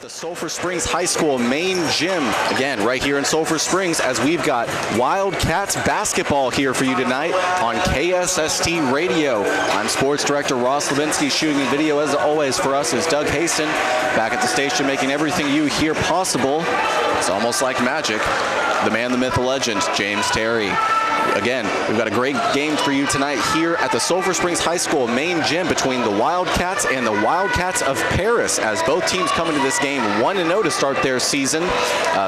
The Sulphur Springs High School main gym, again, right here in Sulphur Springs, as we've got Wildcats basketball here for you tonight on KSST Radio. I'm Sports Director Ross Levinsky. Shooting video, as always, for us is Doug Haston, back at the station making everything you hear possible. It's almost like magic. The man, the myth, the legend, James Terry. Again, we've got a great game for you tonight here at the Sulphur Springs High School main gym between the Wildcats and the Wildcats of Paris, as both teams come into this game 1-0 to start their season.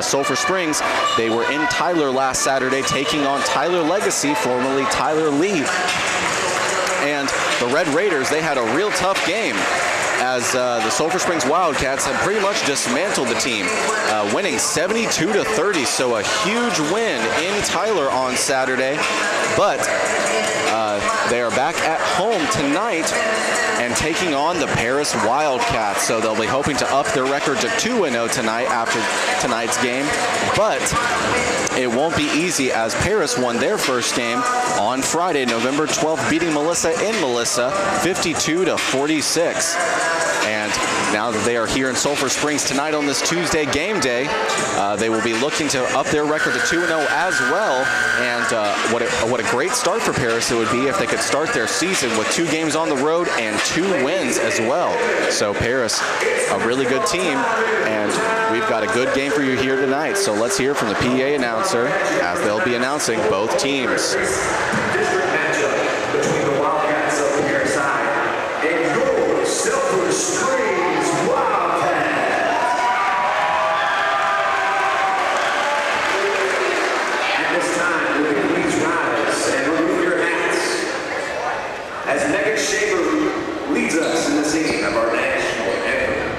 Sulphur Springs, they were in Tyler last Saturday taking on Tyler Legacy, formerly Tyler Lee. And the Red Raiders, they had a real tough game, as the Sulphur Springs Wildcats have pretty much dismantled the team, winning 72-30, so a huge win in Tyler on Saturday. But they are back at home tonight and taking on the Paris Wildcats, so they'll be hoping to up their record to 2-0 tonight after tonight's game. But it won't be easy, as Paris won their first game on Friday, November 12th, beating Melissa in Melissa 52-46. And now that they are here in Sulphur Springs tonight on this Tuesday game day, they will be looking to up their record to 2-0 as well. And what a great start for Paris it would be if they could start their season with 2 games on the road and 2 wins as well. So Paris, a really good team, and we've got a good game for you here tonight. So let's hear from the PA announcer as they'll be announcing both teams. Leads us in the singing of our national anthem.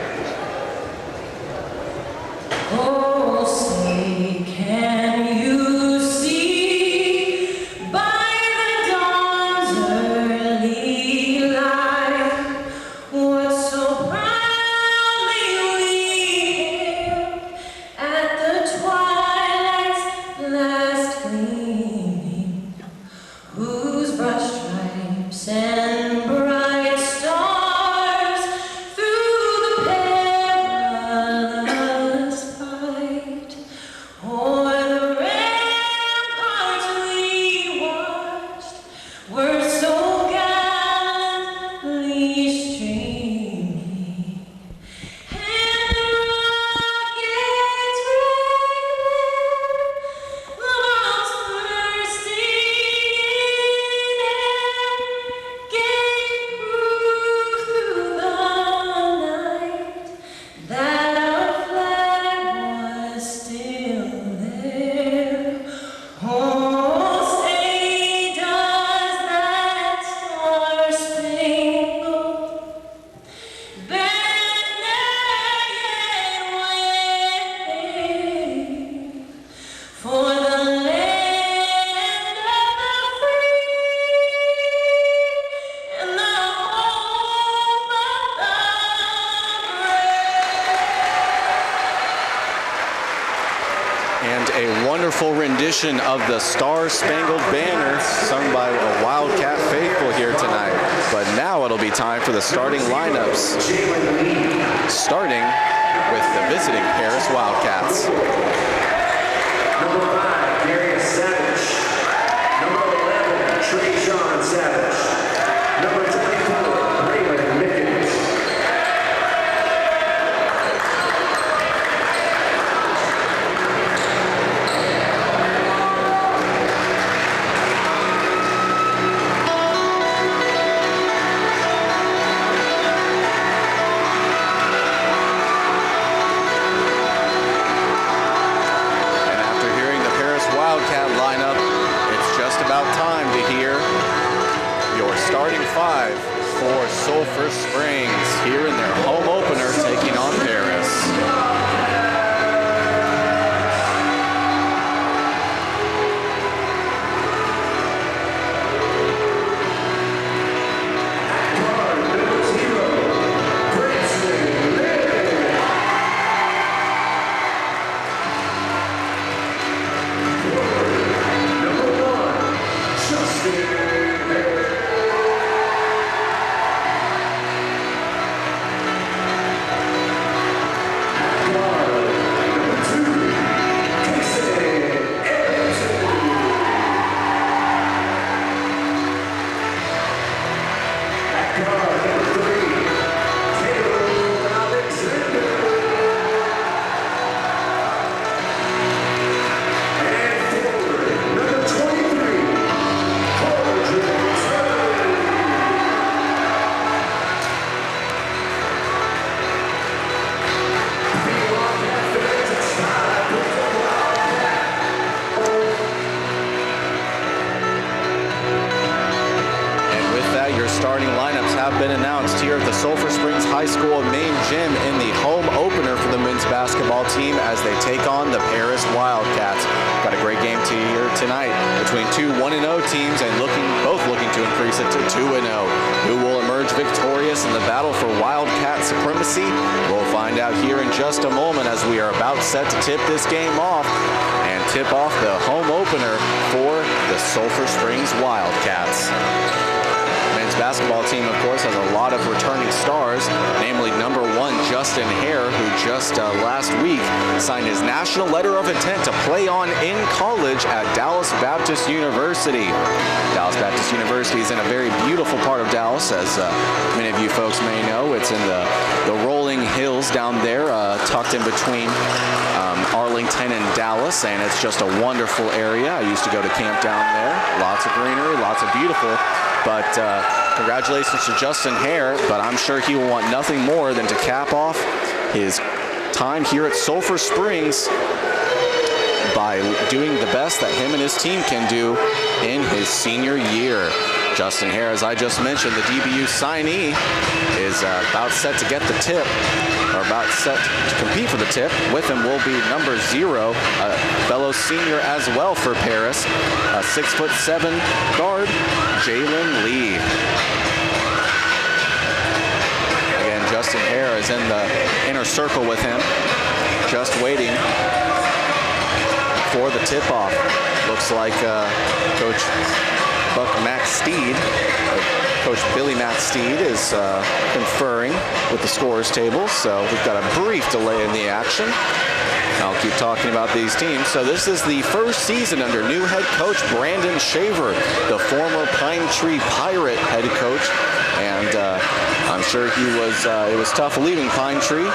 Oh, say, can you see by the dawn's early light what so proudly we hailed at the twilight's last gleaming, whose broad stripes and bright stars through the perilous fight o'er the ramparts we watched were so gallantly streaming, and the rockets' red glare, the bombs bursting in air, gave proof through the night that our flag was still there. Oh, say, does that star-spangled banner yet wave for the land of the free and the home of the brave? And a wonderful rendition of the Star-Spangled Banner sung by a Wildcat faithful here tonight. But now it'll be time for the starting lineups, starting with the visiting Paris Wildcats. Number 5, Darius Savage. Number 11, Trayshawn Savage. Number 24, Raymond Mickens. And after hearing the Paris Wildcat lineup, it's just about time to hear your starting 5 for Sulphur Springs here in their home opener taking on Paris. the Sulphur Springs High School main gym in the home opener for the men's basketball team as they take on the Paris Wildcats. Got a great game here tonight between two 1-0 teams and both looking to increase it to 2-0. Who will emerge victorious in the battle for Wildcat supremacy? We'll find out here in just a moment as we are about set to tip this game off and tip off the home opener for the Sulphur Springs Wildcats. Men's basketball team, of course, has a lot of returning stars, namely number 1 Justin Hare, who just last week signed his national letter of intent to play on in college at Dallas Baptist University. Dallas Baptist University is in a very beautiful part of Dallas, as many of you folks may know. It's in the rolling hills down there, tucked in between Arlington and Dallas, and it's just a wonderful area. I used to go to camp down there. Lots of greenery, lots of beautiful. But congratulations to Justin Hare, but I'm sure he will want nothing more than to cap off his time here at Sulphur Springs by doing the best that him and his team can do in his senior year. Justin Hare, as I just mentioned, the DBU signee, is about set to get the tip, or about set to compete for the tip. With him will be number 0, a fellow senior as well for Paris, a 6'7" guard, Jalen Lee. Again, Justin Hare is in the inner circle with him, just waiting for the tip-off. Looks like Coach Billy Matt Steed is conferring with the scorers table, so we've got a brief delay in the action. I'll keep talking about these teams. So this is the first season under new head coach Brandon Shaver, the former Pine Tree Pirate head coach, and I'm sure it was tough leaving Pine Tree,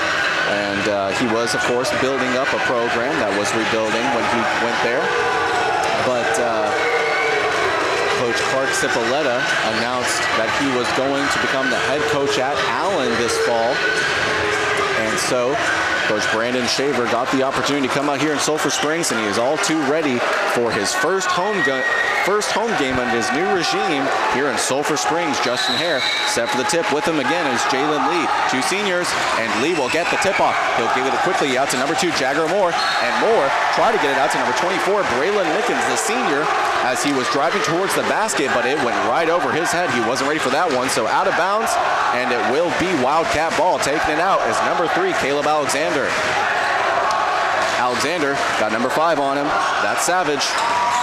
and he was, of course, building up a program that was rebuilding when he went there. But Coach Clark Cipolletta announced that he was going to become the head coach at Allen this fall. And so Coach Brandon Shaver got the opportunity to come out here in Sulphur Springs, and he is all too ready for his first home game under his new regime here in Sulphur Springs. Justin Hare set for the tip. With him again is Jalen Lee, 2 seniors, and Lee will get the tip off. He'll give it quickly out to number 2, Jagger Moore, and Moore try to get it out to number 24, Braylon Mickens, the senior, as he was driving towards the basket, but it went right over his head. He wasn't ready for that one, so out of bounds, and it will be Wildcat ball. Taking it out is number 3, Caleb Alexander. Alexander got number 5 on him. That's Savage.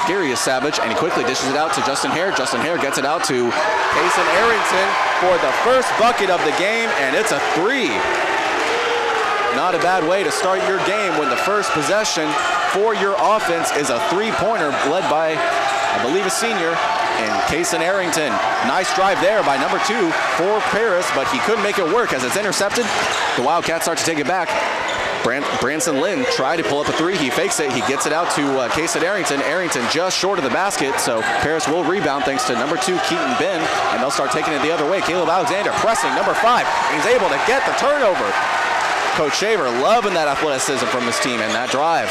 Gary is Savage, and he quickly dishes it out to Justin Hare. Justin Hare gets it out to Payson Arrington for the first bucket of the game, and it's a 3. Not a bad way to start your game when the first possession for your offense is a 3-pointer led by, I believe, a senior, and Payson Arrington. Nice drive there by number 2 for Paris, but he couldn't make it work as it's intercepted. The Wildcats start to take it back. Branson Lynn tried to pull up a 3. He fakes it. He gets it out to Payson Arrington. Arrington just short of the basket, so Paris will rebound thanks to number 2, Keaton Ben, and they'll start taking it the other way. Caleb Alexander pressing number 5, and he's able to get the turnover. Coach Shaver loving that athleticism from his team and that drive.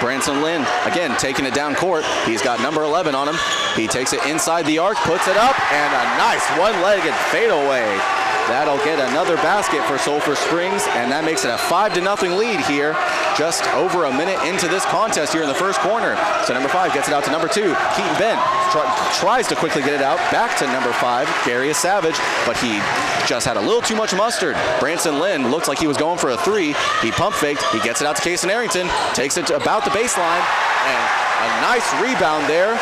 Branson Lynn, again, taking it down court. He's got number 11 on him. He takes it inside the arc, puts it up, and a nice one-legged fadeaway. That'll get another basket for Sulphur Springs, and that makes it a 5-0 lead here, just over a minute into this contest here in the first corner. So number 5 gets it out to number 2, Keaton Ben. Tries to quickly get it out back to number 5, Darius Savage, but he just had a little too much mustard. Branson Lynn looks like he was going for a 3. He pump faked. He gets it out to Payson Arrington, takes it to about the baseline, and a nice rebound there.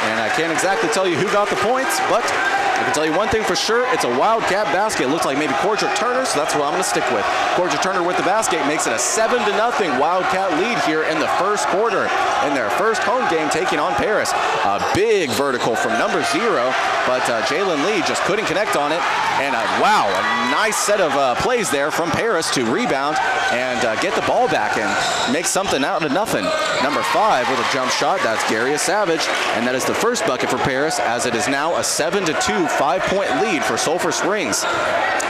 And I can't exactly tell you who got the points, but I can tell you one thing for sure, it's a Wildcat basket. It looks like maybe Cordra Turner, so that's what I'm going to stick with. Cordra Turner with the basket makes it a 7-0 Wildcat lead here in the first quarter in their first home game taking on Paris. A big vertical from number 0, but Jalen Lee just couldn't connect on it. And wow, a nice set of plays there from Paris to rebound and get the ball back and make something out of nothing. Number 5 with a jump shot, that's Darius Savage, and that is the first bucket for Paris, as it is now a 7-2 5-point lead for Sulphur Springs.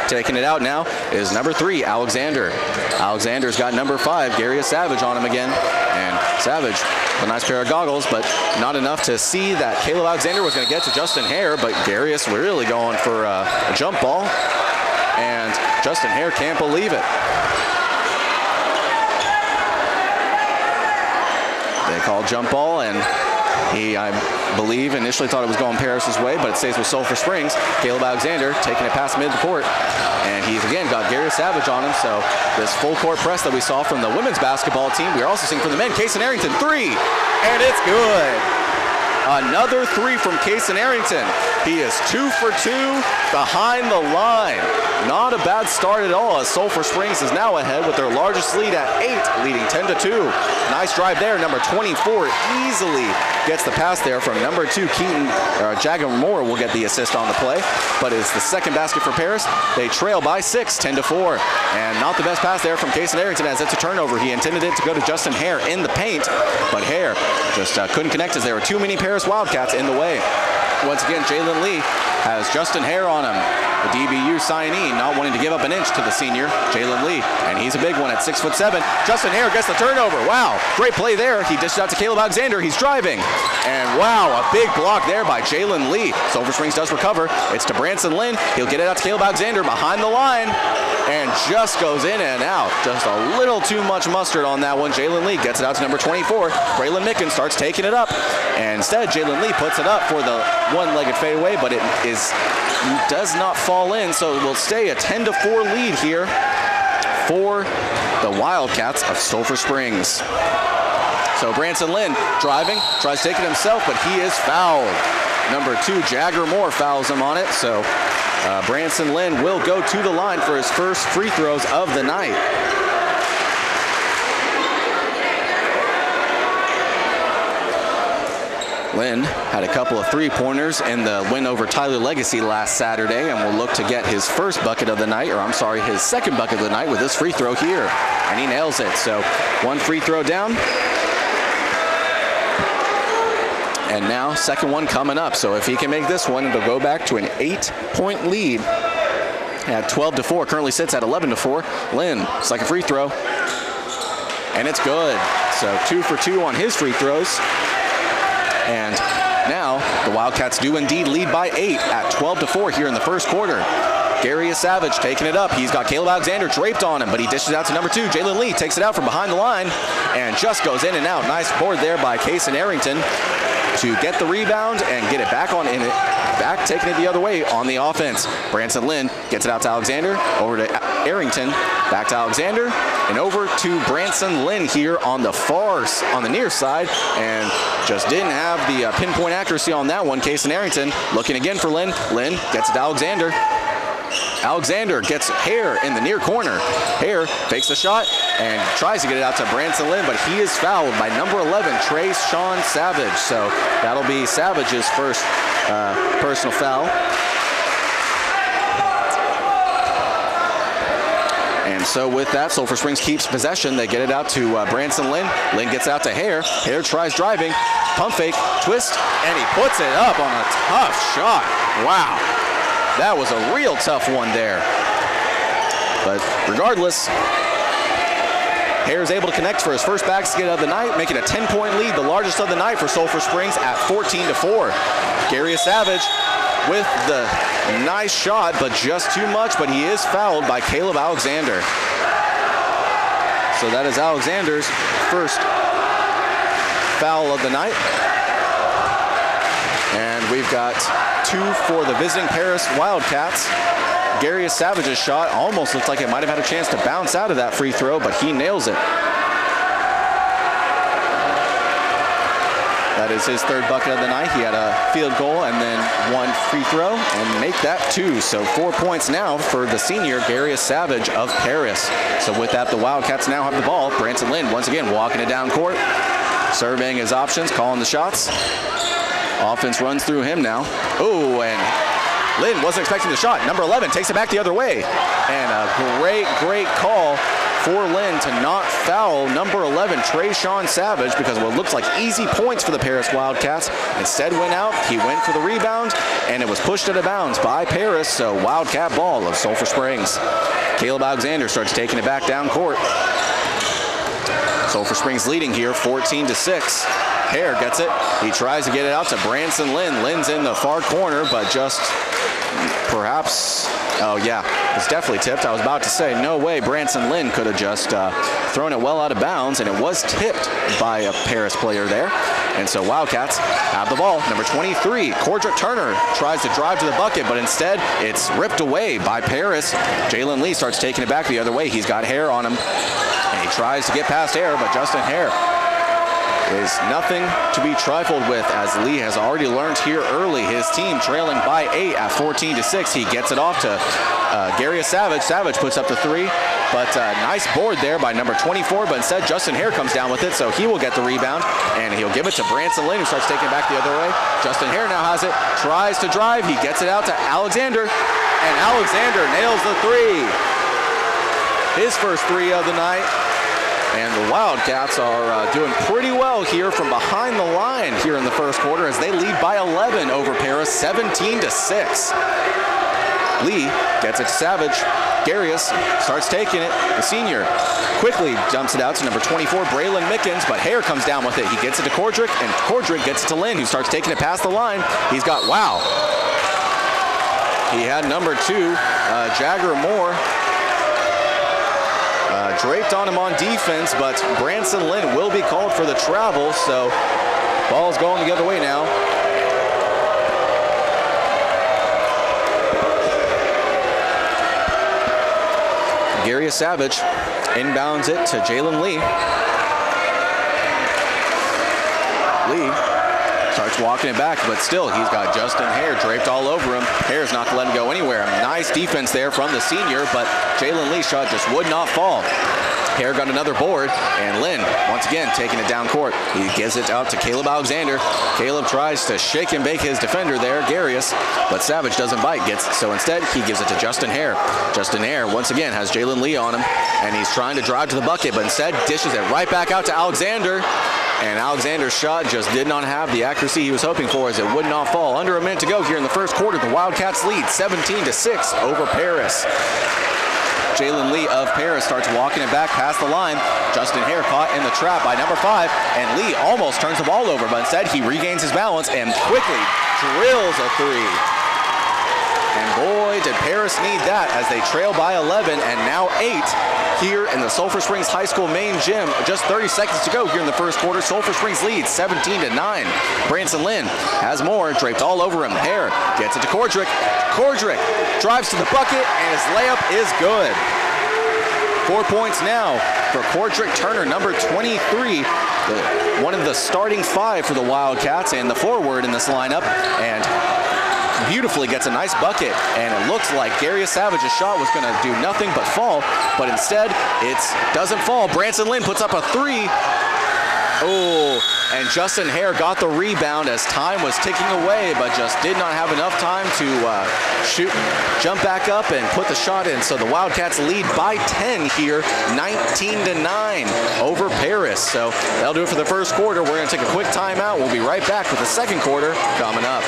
Taking it out now is number 3, Alexander. Alexander's got number 5, Darius Savage on him again, and Savage, a nice pair of goggles, but not enough to see that Caleb Alexander was going to get to Justin Hare, but Darius really going for a jump ball. and Justin Hare can't believe it. They call jump ball, and he, I believe, initially thought it was going Paris's way, but it stays with Sulphur Springs. Caleb Alexander taking it past mid-court, and he's again got Gary Savage on him. So this full court press that we saw from the women's basketball team, we are also seeing from the men. Kaysen Arrington, three, and it's good. Another three from Kaysen Arrington. He is 2 for 2 behind the line. Not a bad start at all, as Sulphur Springs is now ahead with their largest lead at 8, leading 10-2. Nice drive there. Number 24 easily gets the pass there from number 2, Keaton. Jagger Moore will get the assist on the play, but it's the second basket for Paris. They trail by 6, 10-4. And not the best pass there from Kaysen Arrington, as it's a turnover. He intended it to go to Justin Hare in the paint, but Hare just couldn't connect, as there were too many Paris Wildcats in the way. Once again, Jalen Lee has Justin Hare on him. The DBU signee not wanting to give up an inch to the senior, Jalen Lee, and he's a big one at 6'7". Justin Hare gets the turnover. Wow, great play there. He dished out to Caleb Alexander. He's driving, and wow, a big block there by Jalen Lee. Sulphur Springs does recover. It's to Branson Lynn. He'll get it out to Caleb Alexander behind the line, and just goes in and out. Just a little too much mustard on that one. Jalen Lee gets it out to number 24. Braylon Mickens starts taking it up, and instead Jalen Lee puts it up for the one-legged fadeaway, but it does not fall in, so it will stay a 10-4 lead here for the Wildcats of Sulphur Springs. So Branson Lynn driving, tries to take it himself, but he is fouled. Number 2, Jagger Moore, fouls him on it, so Branson Lynn will go to the line for his first free throws of the night. Lynn had a couple of three-pointers in the win over Tyler Legacy last Saturday, and will look to get his first bucket of the night, or I'm sorry, his second bucket of the night with this free throw here, and he nails it. So one free throw down, and now second one coming up. So if he can make this one, it'll go back to an 8-point lead at 12-4. Currently sits at 11-4. Lynn, second free throw, and it's good. So 2 for 2 on his free throws. And now the Wildcats do indeed lead by 8 at 12-4 here in the first quarter. Gary Savage taking it up. He's got Caleb Alexander draped on him, but he dishes out to number 2. Jalen Lee takes it out from behind the line and just goes in and out. Nice board there by Kaysen Arrington to get the rebound and get it back on in it. Back taking it the other way on the offense. Branson Lynn gets it out to Alexander, over to Arrington, back to Alexander, and over to Branson Lynn here on the near side, and just didn't have the pinpoint accuracy on that one. Kaysen Arrington looking again for Lynn. Lynn gets it to Alexander. Alexander gets Hare in the near corner. Hare fakes the shot and tries to get it out to Branson Lynn, but he is fouled by number 11, Trayshawn Savage. So that'll be Savage's first personal foul. And so with that, Sulphur Springs keeps possession. They get it out to Branson Lynn. Lynn gets out to Hare. Hare tries driving. Pump fake, twist, and he puts it up on a tough shot. Wow. That was a real tough one there. But regardless, Hare is able to connect for his first basket of the night, making a 10-point lead, the largest of the night for Sulphur Springs at 14-4. Gary Savage with the nice shot, but just too much, but he is fouled by Caleb Alexander. So that is Alexander's first foul of the night. And we've got 2 for the visiting Paris Wildcats. Gary Savage's shot almost looked like it might have had a chance to bounce out of that free throw, but he nails it. That is his third bucket of the night. He had a field goal and then 1 free throw, and make that 2. So 4 points now for the senior, Gary Savage of Paris. So with that, the Wildcats now have the ball. Branson Lynn once again walking it down court, surveying his options, calling the shots. Offense runs through him now. Oh, and Lynn wasn't expecting the shot. Number 11 takes it back the other way. And a great call for Lynn to not foul number 11, Trayshawn Savage, because of what looks like easy points for the Paris Wildcats. Instead went out, he went for the rebound, and it was pushed out of bounds by Paris, so Wildcat ball of Sulphur Springs. Caleb Alexander starts taking it back down court. Sulphur Springs leading here 14-6. Hare gets it. He tries to get it out to Branson Lynn. Lynn's in the far corner, but just perhaps, oh yeah, it's definitely tipped. I was about to say, no way, Branson Lynn could have just thrown it well out of bounds, and it was tipped by a Paris player there. And so Wildcats have the ball. Number 23, Cordrick Turner tries to drive to the bucket, but instead it's ripped away by Paris. Jalen Lee starts taking it back the other way. He's got Hare on him, and he tries to get past Hare, but Justin Hare is nothing to be trifled with, as Lee has already learned here early. His team trailing by 8 at 14-6. He gets it off to Gary Savage. Savage puts up the 3, but nice board there by number 24, but instead Justin Hare comes down with it, so he will get the rebound, and he'll give it to Branson Lynn, who starts taking it back the other way. Justin Hare now has it, tries to drive. He gets it out to Alexander, and Alexander nails the 3. His first 3 of the night. And the Wildcats are doing pretty well here from behind the line here in the first quarter, as they lead by 11 over Paris, 17-6. Lee gets it to Savage. Garius starts taking it. The senior quickly dumps it out to number 24, Braylon Mickens, but Hare comes down with it. He gets it to Cordrick, and Cordrick gets it to Lynn, who starts taking it past the line. He's got, wow. He had number 2, Jagger Moore, draped on him on defense, but Branson Lynn will be called for the travel, so ball's going the other way now. Gary Savage inbounds it to Jalen Lee. Lee starts walking it back, but still he's got Justin Hare draped all over him. Hare's not going to let him go anywhere. Nice defense there from the senior, but Jalen Lee's shot just would not fall. Hare got another board, and Lynn, once again, taking it down court. He gives it out to Caleb Alexander. Caleb tries to shake and bake his defender there, Garius, but Savage doesn't bite, so instead he gives it to Justin Hare. Justin Hare, once again, has Jalen Lee on him, and he's trying to drive to the bucket, but instead dishes it right back out to Alexander, and Alexander's shot just did not have the accuracy he was hoping for, as it would not fall. Under a minute to go here in the first quarter, the Wildcats lead 17-6 over Paris. Jalen Lee of Paris starts walking it back past the line. Justin Hare caught in the trap by number 5, and Lee almost turns the ball over, but instead he regains his balance and quickly drills a 3. And boy, did Paris need that, as they trail by 11 and now 8 here in the Sulphur Springs High School main gym. Just 30 seconds to go here in the first quarter. Sulphur Springs leads 17-9. Branson Lynn has more, draped all over him. Hare gets it to Cordrick. Cordrick drives to the bucket, and his layup is good. 4 points now for Cordrick Turner, number 23, one of the starting 5 for the Wildcats and the forward in this lineup, and beautifully gets a nice bucket, and it looks like Gary Savage's shot was going to do nothing but fall, but instead it doesn't fall. Branson Lynn puts up a 3. Oh, and Justin Hare got the rebound as time was ticking away, but just did not have enough time to jump back up and put the shot in. So the Wildcats lead by 10 here, 19-9 over Paris. So that'll do it for the first quarter. We're going to take a quick timeout. We'll be right back with the second quarter coming up.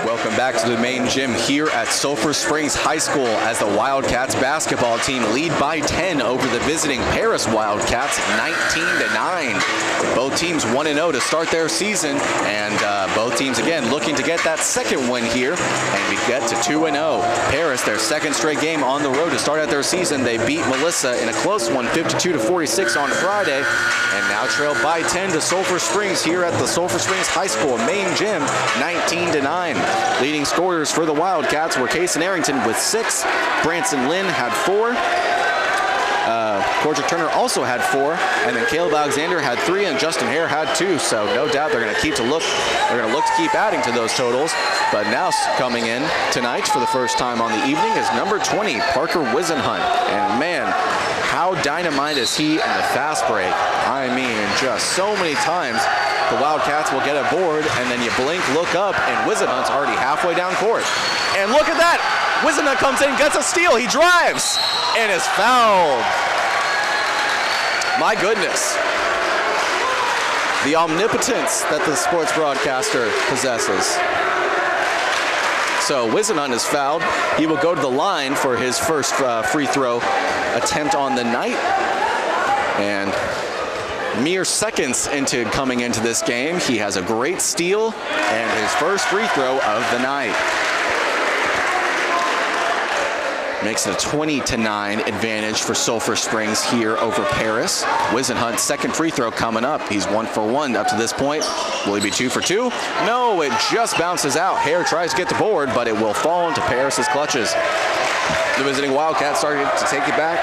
Welcome back to the main gym here at Sulphur Springs High School, as the Wildcats basketball team lead by 10 over the visiting Paris Wildcats, 19-9. Both teams 1-0 to start their season, and both teams again looking to get that second win here, and we get to 2-0. Paris, their second straight game on the road to start out their season. They beat Melissa in a close one, 52-46 on Friday, and now trail by 10 to Sulphur Springs here at the Sulphur Springs High School main gym, 19-9. Leading scorers for the Wildcats were Kason Arrington with 6. Branson Lynn had 4. Cordrick Turner also had 4, and then Caleb Alexander had 3, and Justin Hare had 2. So no doubt they're going to look to keep adding to those totals. But now coming in tonight for the first time on the evening is number 20, Parker Wisenhunt, and man, how dynamite is he in the fast break. I mean, just so many times the Wildcats will get a board, and then you blink, look up, and Wisenhunt's already halfway down court. And look at that! Wisenhunt comes in, gets a steal, he drives, and is fouled. My goodness. The omnipotence that the sports broadcaster possesses. So Wisenhunt is fouled. He will go to the line for his first free throw attempt on the night. And mere seconds into coming into this game. He has a great steal and his first free throw of the night. Makes it a 20-9 advantage for Sulphur Springs here over Paris. Wisenhunt's second free throw coming up. He's 1 for 1 up to this point. Will he be 2 for 2? No, it just bounces out. Hare tries to get the board, but it will fall into Paris's clutches. The visiting Wildcats started to take it back,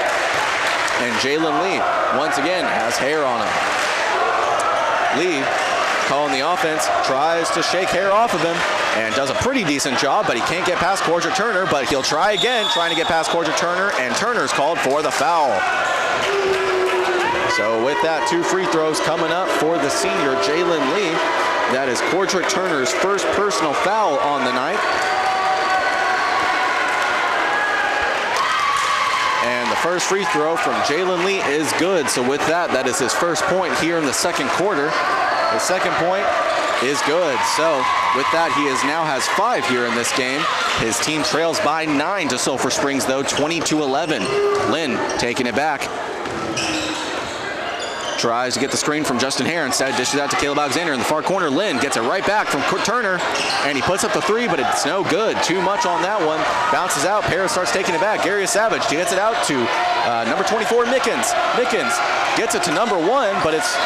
and Jalen Lee once again has Hare on him. Lee, calling the offense, tries to shake Hare off of him and does a pretty decent job, but he can't get past Cordier Turner, but he'll try again, trying to get past Cordier Turner, and Turner's called for the foul. So with that, 2 free throws coming up for the senior Jalen Lee. That is Cordier Turner's first personal foul on the night. And the first free throw from Jalen Lee is good. So with that, that is his first point here in the second quarter. The second point is good. So with that, he now has 5 here in this game. His team trails by 9 to Sulphur Springs, though, 20-11. Lynn taking it back. Tries to get the screen from Justin Hare. Instead, dishes out to Caleb Alexander in the far corner. Lynn gets it right back from Turner, and he puts up the 3, but it's no good. Too much on that one. Bounces out. Paris starts taking it back. Darius Savage gets it out to number 24, Mickens. Mickens gets it to number 1, but it's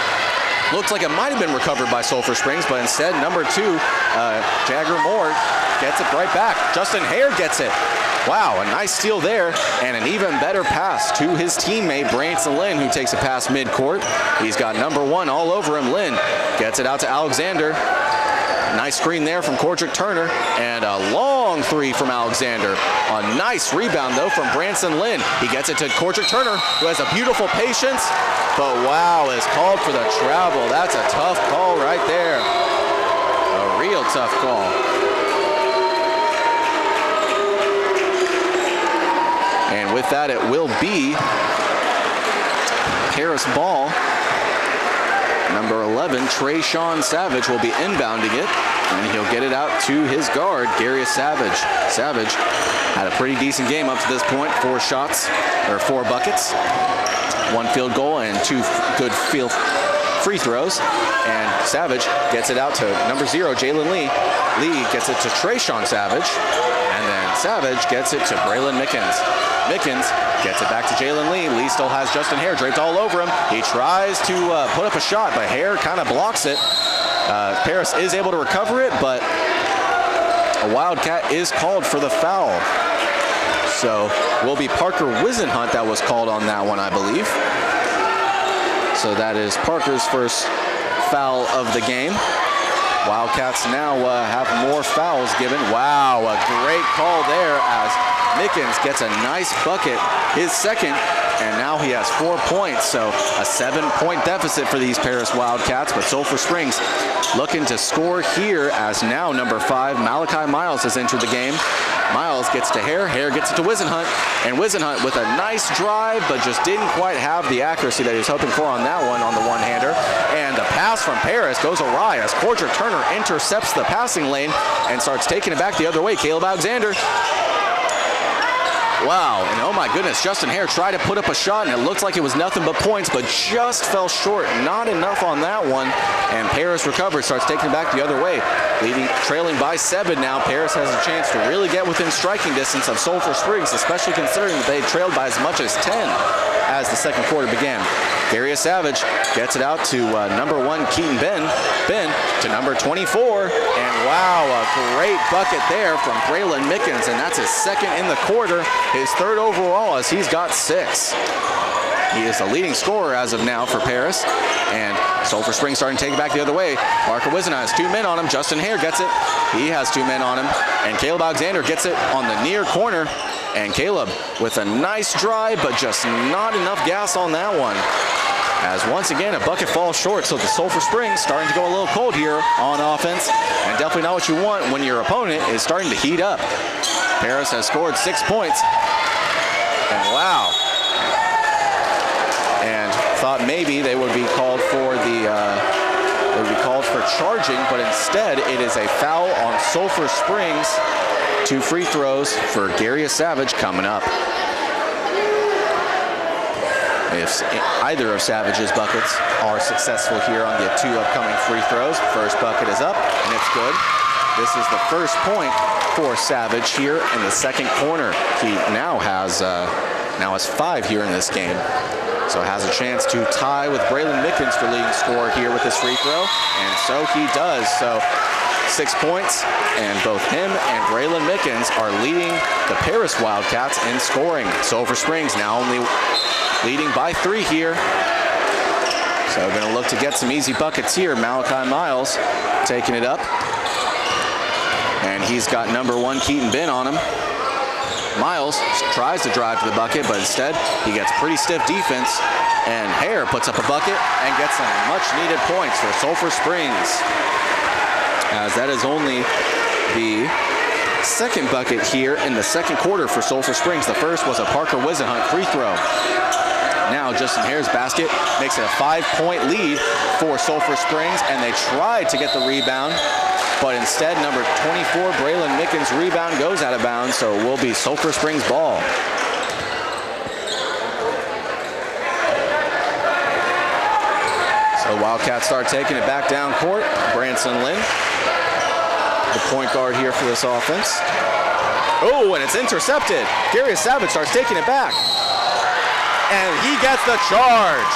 looks like it might have been recovered by Sulphur Springs, but instead, number 2, Jagger Moore gets it right back. Justin Hare gets it. Wow, a nice steal there, and an even better pass to his teammate, Branson Lynn, who takes a pass midcourt. He's got number 1 all over him. Lynn gets it out to Alexander. Nice screen there from Cordier Turner, and a long 3 from Alexander. A nice rebound, though, from Branson Lynn. He gets it to Cordier Turner, who has a beautiful patience, but wow, is called for the travel. That's a tough call right there. A real tough call. And with that, it will be Paris ball. Number 11, Trayshawn Savage, will be inbounding it, and he'll get it out to his guard, Darius Savage. Savage had a pretty decent game up to this point. 4 shots, or 4 buckets, 1 field goal, and 2 good field free throws. And Savage gets it out to number 0, Jalen Lee. Lee gets it to Trayshawn Savage, and then Savage gets it to Braylon Mickens. Mickens gets it back to Jalen Lee. Lee still has Justin Hare draped all over him. He tries to put up a shot, but Hare kind of blocks it. Paris is able to recover it, but a Wildcat is called for the foul. So will be Parker Wisenhunt that was called on that one, I believe. So that is Parker's first foul of the game. Wildcats now have more fouls given. Wow, a great call there as Mickens gets a nice bucket, his second, and now he has 4 points. So a 7-point deficit for these Paris Wildcats, but Sulphur Springs looking to score here as now number 5, Malachi Miles, has entered the game. Miles gets to Hare, Hare gets it to Wisenhunt, and Wisenhunt with a nice drive, but just didn't quite have the accuracy that he was hoping for on that one on the one-hander. And the pass from Paris goes awry as Cordier Turner intercepts the passing lane and starts taking it back the other way. Caleb Alexander. Wow, and oh my goodness, Justin Hare tried to put up a shot, and it looked like it was nothing but points, but just fell short. Not enough on that one, and Paris recovers, starts taking it back the other way. Trailing by 7 now, Paris has a chance to really get within striking distance of Sulphur Springs, especially considering that they trailed by as much as 10 as the second quarter began. Darius Savage gets it out to number 1, Keaton Ben to number 24, and wow, a great bucket there from Braylon Mickens, and that's his second in the quarter, his 3rd overall, as he's got 6. He is the leading scorer as of now for Paris, and Sulphur Springs starting to take it back the other way. Parker Wisenhunt has 2 men on him. Justin Hare gets it. He has 2 men on him, and Caleb Alexander gets it on the near corner, and Caleb with a nice drive, but just not enough gas on that one. As once again, a bucket falls short, so the Sulphur Springs starting to go a little cold here on offense, and definitely not what you want when your opponent is starting to heat up. Paris has scored 6 points, and wow. And thought maybe they would be called for charging, but instead it is a foul on Sulphur Springs. 2 free throws for Darius Savage coming up. if either of Savage's buckets are successful here on the 2 upcoming free throws. First bucket is up, and it's good. This is the first point for Savage here in the second corner. He now has 5 here in this game. So has a chance to tie with Braylon Mickens for leading scorer here with this free throw, and so he does. So 6 points, and both him and Braylon Mickens are leading the Paris Wildcats in scoring. Sulphur Springs now only leading by 3 here. So going to look to get some easy buckets here. Malachi Miles taking it up, and he's got number 1 Keaton Ben on him. Miles tries to drive to the bucket, but instead he gets pretty stiff defense, and Hare puts up a bucket and gets some much-needed points for Sulphur Springs, as that is only the second bucket here in the second quarter for Sulphur Springs. The first was a Parker Wisenhunt free throw. Now Justin Hare's basket makes it a 5-point lead for Sulphur Springs, and they tried to get the rebound, but instead number 24 Braylon Mickens' rebound goes out of bounds, so it will be Sulphur Springs ball. So the Wildcats start taking it back down court. Branson Lynn, the point guard here for this offense. Oh, and it's intercepted. Darius Savage starts taking it back, and he gets the charge.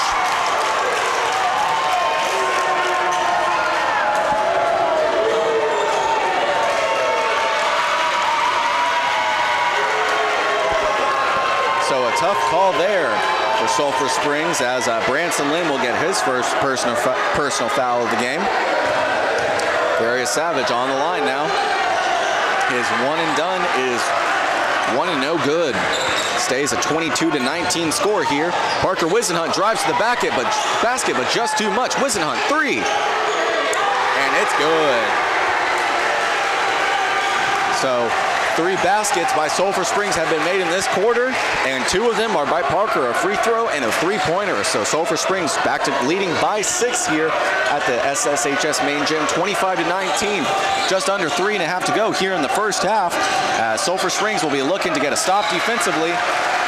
So a tough call there for Sulphur Springs, as Branson Lynn will get his first personal foul of the game. Darius Savage on the line now. His one and done is 1 and no good. Stays a 22-19 score here. Parker Wisenhunt drives to the basket, but just too much. Wisenhunt 3, and it's good. So 3 baskets by Sulphur Springs have been made in this quarter, and 2 of them are by Parker, a free throw and a 3-pointer. So Sulphur Springs back to leading by 6 here at the SSHS main gym, 25-19. Just under 3.5 to go here in the first half. Sulphur Springs will be looking to get a stop defensively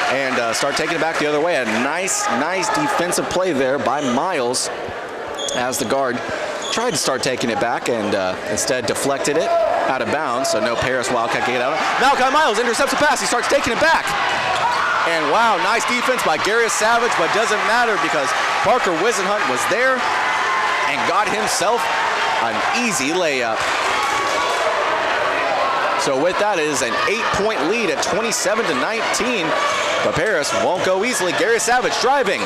and start taking it back the other way. A nice defensive play there by Miles, as the guard tried to start taking it back and instead deflected it out of bounds, so no Paris Wildcat can get out. Malachi Miles intercepts the pass. He starts taking it back. And wow, nice defense by Darius Savage, but doesn't matter because Parker Wisenhunt was there and got himself an easy layup. So with that, it is an 8-point lead at 27-19. But Paris won't go easily. Darius Savage driving,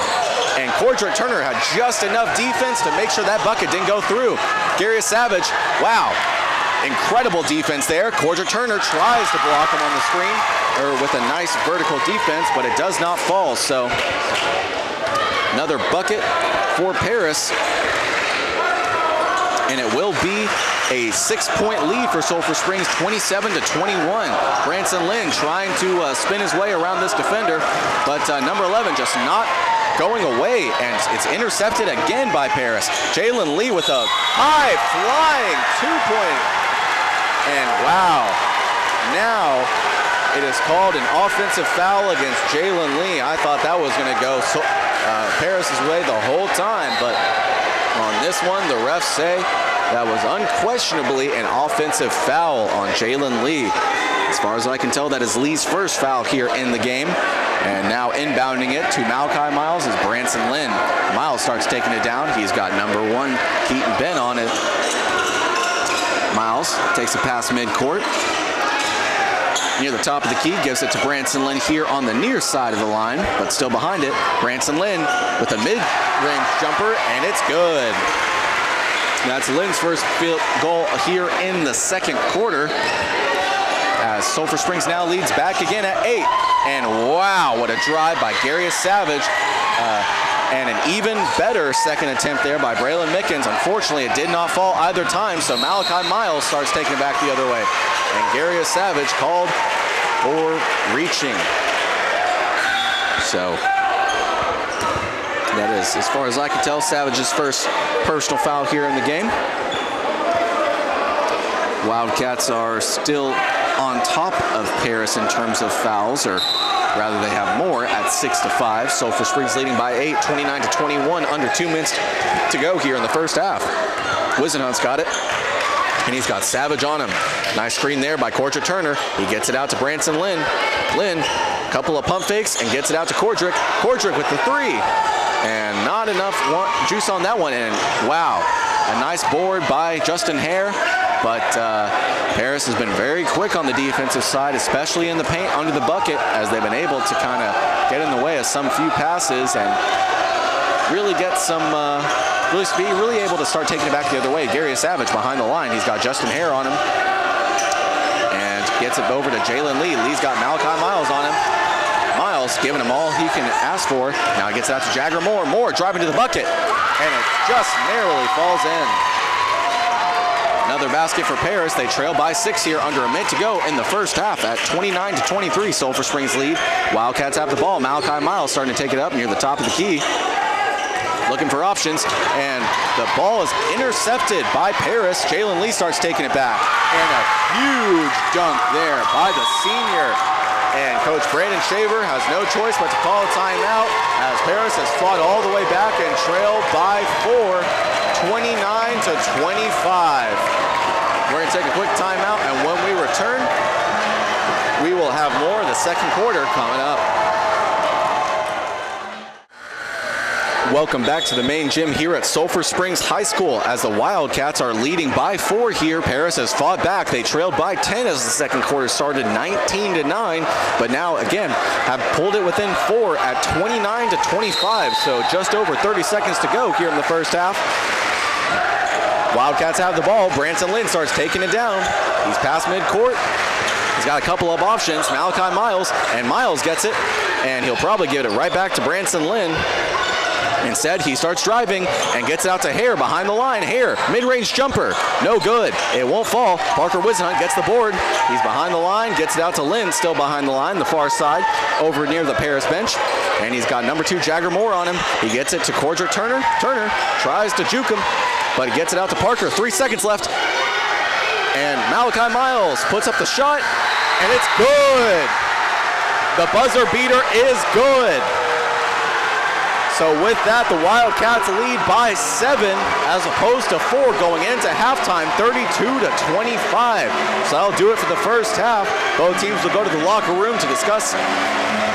and Cordrick Turner had just enough defense to make sure that bucket didn't go through. Darius Savage, wow. Incredible defense there. Cordrick Turner tries to block him on the screen with a nice vertical defense, but it does not fall. So another bucket for Paris, and it will be a 6-point lead for Sulphur Springs, 27-21. Branson Lynn trying to spin his way around this defender, but number 11 just not going away, and it's intercepted again by Paris. Jalen Lee with a high-flying 2-point. And wow, now it is called an offensive foul against Jalen Lee. I thought that was going to go Paris's way the whole time, but on this one, the refs say that was unquestionably an offensive foul on Jalen Lee. As far as I can tell, that is Lee's first foul here in the game. And now inbounding it to Malachi Miles is Branson Lynn. Miles starts taking it down. He's got number 1 Keaton Ben on it. Miles takes a pass midcourt. Near the top of the key, gives it to Branson Lynn here on the near side of the line, but still behind it. Branson Lynn with a mid-range jumper, and it's good. That's Lynn's first field goal here in the second quarter, as Sulphur Springs now leads back again at 8. And wow, what a drive by Darius Savage. And an even better second attempt there by Braylon Mickens. Unfortunately, it did not fall either time, so Malachi Miles starts taking it back the other way. And Darius Savage called for reaching. So that is, as far as I can tell, Savage's first personal foul here in the game. Wildcats are still on top of Paris in terms of fouls, or Rather, they have more at 6-5. Sulphur Springs leading by 8, 29-21, under 2 minutes to go here in the first half. Wisenhunt's got it, and he's got Savage on him. Nice screen there by Cordrick Turner. He gets it out to Branson Lynn. Lynn, couple of pump fakes, and gets it out to Cordrick. Cordrick with the 3, and not enough juice on that one. And wow, a nice board by Justin Hare. But Paris has been very quick on the defensive side, especially in the paint under the bucket, as they've been able to kind of get in the way of some few passes and really get some, really able to start taking it back the other way. Gary Savage behind the line. He's got Justin Hare on him and gets it over to Jalen Lee. Lee's got Malachi Miles on him. Miles giving him all he can ask for. Now he gets it out to Jagger Moore. Moore driving to the bucket, and it just narrowly falls in. Another basket for Paris. They trail by 6 here, under a minute to go in the first half at 29-23. Sulphur Springs lead. Wildcats have the ball. Malachi Miles starting to take it up near the top of the key. Looking for options, and the ball is intercepted by Paris. Jalen Lee starts taking it back, and a huge dunk there by the senior. And Coach Brandon Shaver has no choice but to call a timeout as Paris has fought all the way back and trailed by 4, 29-25. We're going to take a quick timeout, and when we return, we will have more of the second quarter coming up. Welcome back to the main gym here at Sulphur Springs High School as the Wildcats are leading by 4 here. Paris has fought back. They trailed by 10 as the second quarter started, 19-9, but now again have pulled it within 4 at 29-25. So just over 30 seconds to go here in the first half. Wildcats have the ball. Branson Lynn starts taking it down. He's past midcourt. He's got a couple of options. Malachi Miles, and Miles gets it, and he'll probably give it right back to Branson Lynn. Instead, he starts driving and gets it out to Hare behind the line. Hare, mid-range jumper, no good. It won't fall. Parker Wisenhunt gets the board. He's behind the line, gets it out to Lynn, still behind the line, the far side, over near the Paris bench. And he's got number 2, Jagger Moore on him. He gets it to Cordrick Turner. Turner tries to juke him, but he gets it out to Parker. 3 seconds left. And Malachi Miles puts up the shot, and it's good. The buzzer beater is good. So with that, the Wildcats lead by 7 as opposed to 4 going into halftime, 32-25. So that'll do it for the first half. Both teams will go to the locker room to discuss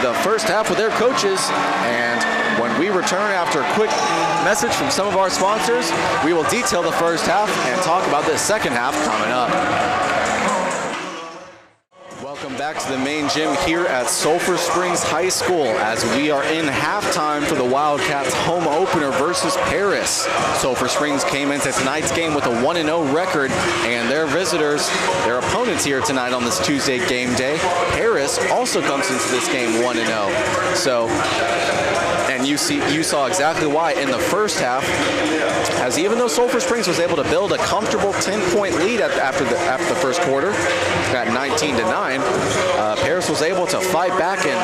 the first half with their coaches. And when we return after a quick message from some of our sponsors, we will detail the first half and talk about the second half coming up. Welcome back to the main gym here at Sulphur Springs High School as we are in halftime for the Wildcats home opener versus Paris. Sulphur Springs came into tonight's game with a 1-0 record, and their visitors, their opponents here tonight on this Tuesday game day, Paris also comes into this game 1-0. So, and you saw exactly why in the first half, as even though Sulphur Springs was able to build a comfortable 10-point lead after the first quarter, at 19-9, Paris was able to fight back and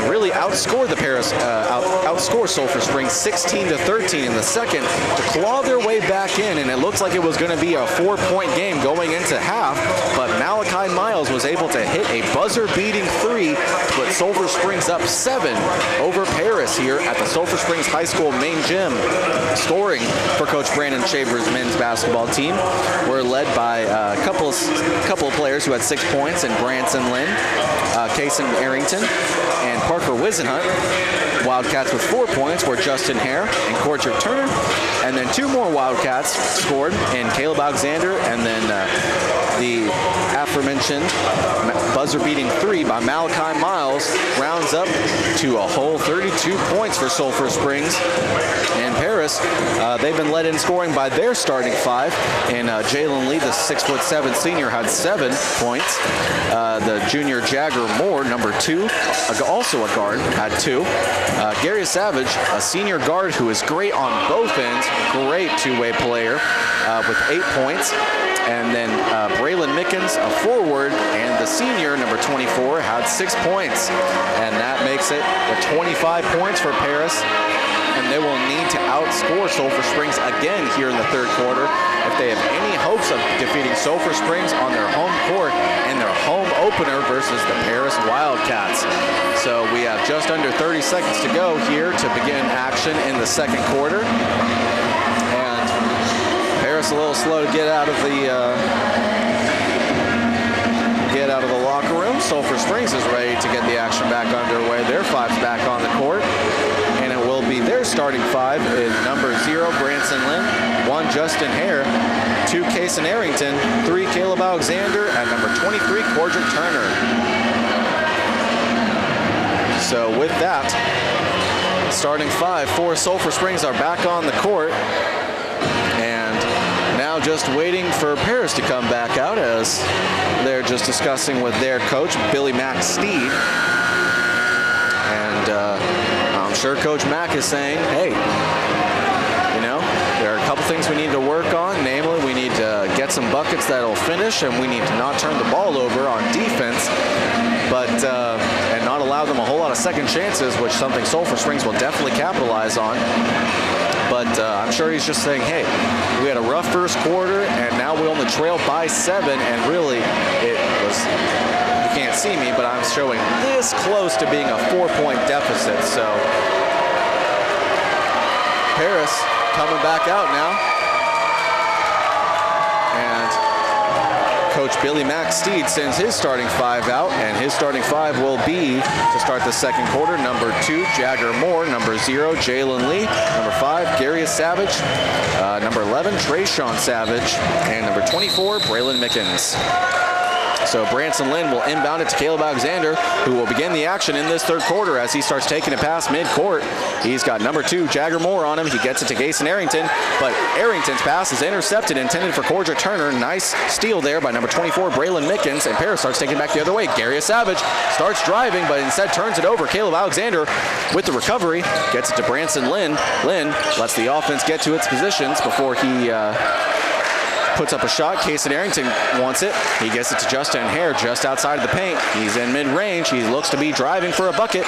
really outscore outscore Sulphur Springs 16-13 in the second to claw their way back in, and it looks like it was going to be a 4-point game going into half, but Malachi Miles was able to hit a buzzer-beating 3 to put Sulphur Springs up 7 over Paris here at the Sulphur Springs High School main gym. Scoring for Coach Brandon Shaver's men's basketball team were led by a couple of players who had 6 points, and Branson Lynn, Kason Arrington, and Parker Wisenhunt. Wildcats with 4 points were Justin Hare and Cordrick Turner, and then 2 more Wildcats scored in Caleb Alexander, and then the aforementioned buzzer-beating 3 by Malachi Miles rounds up to a whole 32 points for Sulphur Springs. And Paris, they've been led in scoring by their starting 5, and Jalen Lee, the 6'7" senior, had 7 points. The junior Jagger Moore, number 2, also a guard, had 2. Gary Savage, a senior guard who is great on both ends, great two-way player with 8 points. And then Braylon Mickens, a forward, and the senior, number 24, had 6 points. And that makes it the 25 points for Paris and they will need to outscore Sulphur Springs again here in the third quarter if they have any hopes of defeating Sulphur Springs on their home court in their home opener versus the Paris Wildcats. So we have just under 30 seconds to go here to begin action in the second quarter. And Paris a little slow to get out of the locker room. Sulphur Springs is ready to get the action back underway. Their five's back on the court, and it will be their starting five in number 0, Branson Lynn, 1, Justin Hare, 2, Kason Arrington, 3, Caleb Alexander, and number 23, Cordrick Turner. So with that, starting five for Sulphur Springs are back on the court, and now just waiting for Paris to come back out as they're just discussing with their coach, Billy Mack Steed. And I'm sure Coach Mack is saying, hey, you know, there are a couple things we need to work on. Namely, we need to get some buckets that'll finish, and we need to not turn the ball over on defense, but and not allow them a whole lot of second chances, which something Sulphur Springs will definitely capitalize on. But I'm sure he's just saying, hey, we had a rough first quarter, and now we only trail by 7, and really it was, you can't see me, but I'm showing this close to being a 4-point deficit. So Paris coming back out now. And Coach Billy Mack Steed sends his starting five out, and his starting five will be, to start the second quarter, number 2, Jagger Moore, number 0, Jalen Lee, number 5, Garius Savage, number 11, Trayshawn Savage, and number 24, Braylon Mickens. So Branson Lynn will inbound it to Caleb Alexander, who will begin the action in this third quarter as he starts taking it past midcourt. He's got number 2, Jagger Moore on him. He gets it to Kason Arrington, but Arrington's pass is intercepted, intended for Cordrick Turner. Nice steal there by number 24, Braylon Mickens, and Paris starts taking it back the other way. Garius Savage starts driving, but instead turns it over. Caleb Alexander with the recovery, gets it to Branson Lynn. Lynn lets the offense get to its positions before he puts up a shot. Kason Arrington wants it. He gets it to Justin Hare just outside of the paint. He's in mid-range. He looks to be driving for a bucket,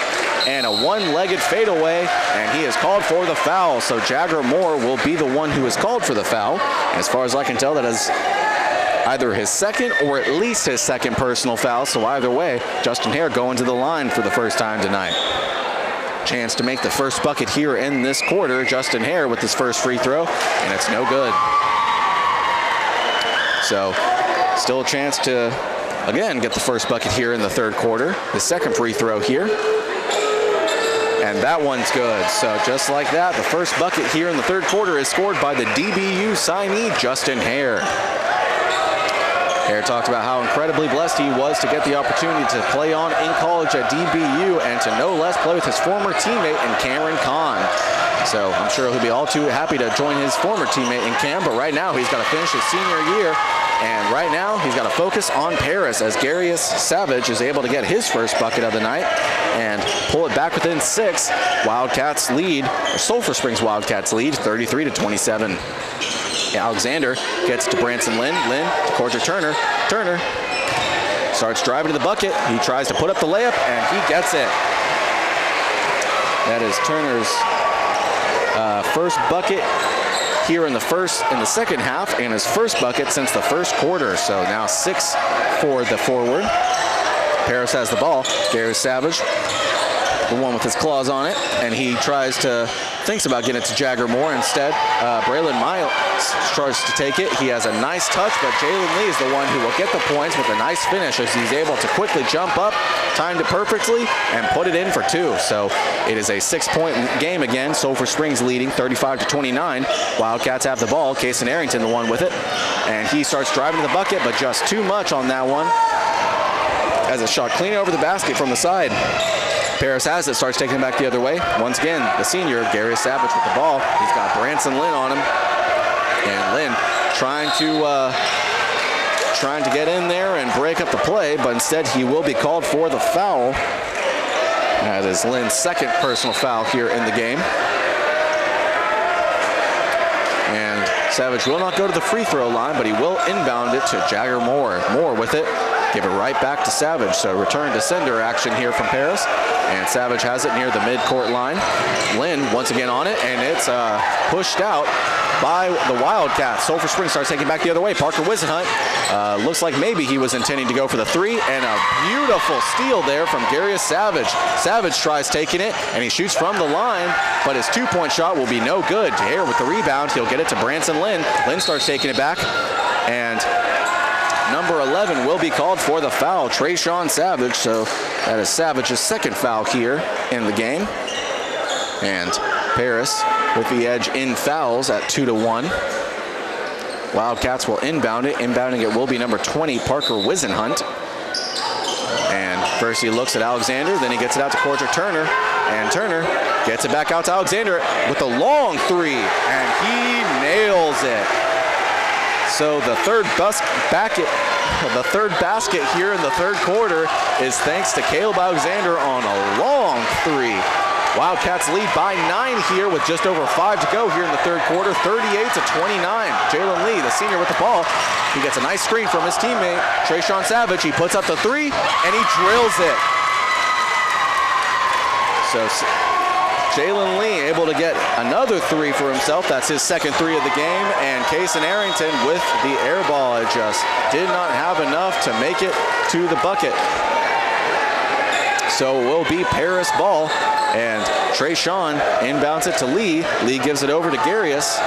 and a one-legged fadeaway, and he is called for the foul. So Jagger Moore will be the one who is called for the foul. As far as I can tell, that is either his second or at least his second personal foul. So either way, Justin Hare going to the line for the first time tonight. Chance to make the first bucket here in this quarter. Justin Hare with his first free throw, and it's no good. So still a chance to, again, get the first bucket here in the third quarter. The second free throw here. And that one's good. So just like that, the first bucket here in the third quarter is scored by the DBU signee, Justin Hare. Hare talked about how incredibly blessed he was to get the opportunity to play on in college at DBU and to no less play with his former teammate in Cameron Kahn. So I'm sure he'll be all too happy to join his former teammate in Cam, but right now he's got to finish his senior year, and right now he's got to focus on Paris as Garius Savage is able to get his first bucket of the night and pull it back within 6. Wildcats lead, or Sulphur Springs Wildcats lead, 33-27. Alexander gets to Branson Lynn. Lynn to Cordrick Turner. Turner starts driving to the bucket. He tries to put up the layup, and he gets it. That is Turner's first bucket here in the second half, and his first bucket since the first quarter. So now 6 for the forward. Paris has the ball. Garius Savage, the one with his claws on it, and he thinks about getting it to Jagger Moore instead. Braylon Miles tries to take it. He has a nice touch, but Jalen Lee is the one who will get the points with a nice finish as he's able to quickly jump up, timed it perfectly, and put it in for 2. So it is a 6-point game again. Sulphur Springs leading 35-29. Wildcats have the ball. Kason Arrington, the one with it, and he starts driving to the bucket, but just too much on that one as a shot clean over the basket from the side. Paris has it, starts taking it back the other way. Once again, the senior, Garius Savage with the ball. He's got Branson Lynn on him. And Lynn trying to get in there and break up the play, but instead he will be called for the foul. That is Lynn's second personal foul here in the game. And Savage will not go to the free throw line, but he will inbound it to Jagger Moore. Moore with it. Give it right back to Savage. So return to sender action here from Paris. And Savage has it near the midcourt line. Lynn once again on it, and it's pushed out by the Wildcats. Sulphur Springs starts taking back the other way. Parker Wisenhunt looks like maybe he was intending to go for the three, and a beautiful steal there from Darius Savage. Savage tries taking it, and he shoots from the line, but his two-point shot will be no good. Hare with the rebound. He'll get it to Branson Lynn. Lynn starts taking it back, and number 11 will be called for the foul, Trayshawn Savage. So that is Savage's second foul here in the game. And Paris with the edge in fouls at 2-1. Wildcats will inbound it. Inbounding it will be number 20, Parker Wisenhunt. And first he looks at Alexander, then he gets it out to Corger Turner. And Turner gets it back out to Alexander with a long three, and he nails it. So the third basket here in the third quarter is thanks to Caleb Alexander on a long three. Wildcats lead by 9 here with just over 5 to go here in the third quarter, 38-29. Jalen Lee, the senior, with the ball. He gets a nice screen from his teammate, Trayshawn Savage. He puts up the three, and he drills it. So Jalen Lee able to get another three for himself. That's his second three of the game. And Kason Arrington with the air ball. It just did not have enough to make it to the bucket. So it will be Paris ball. And Trayshawn inbounds it to Lee. Lee gives it over to Garius.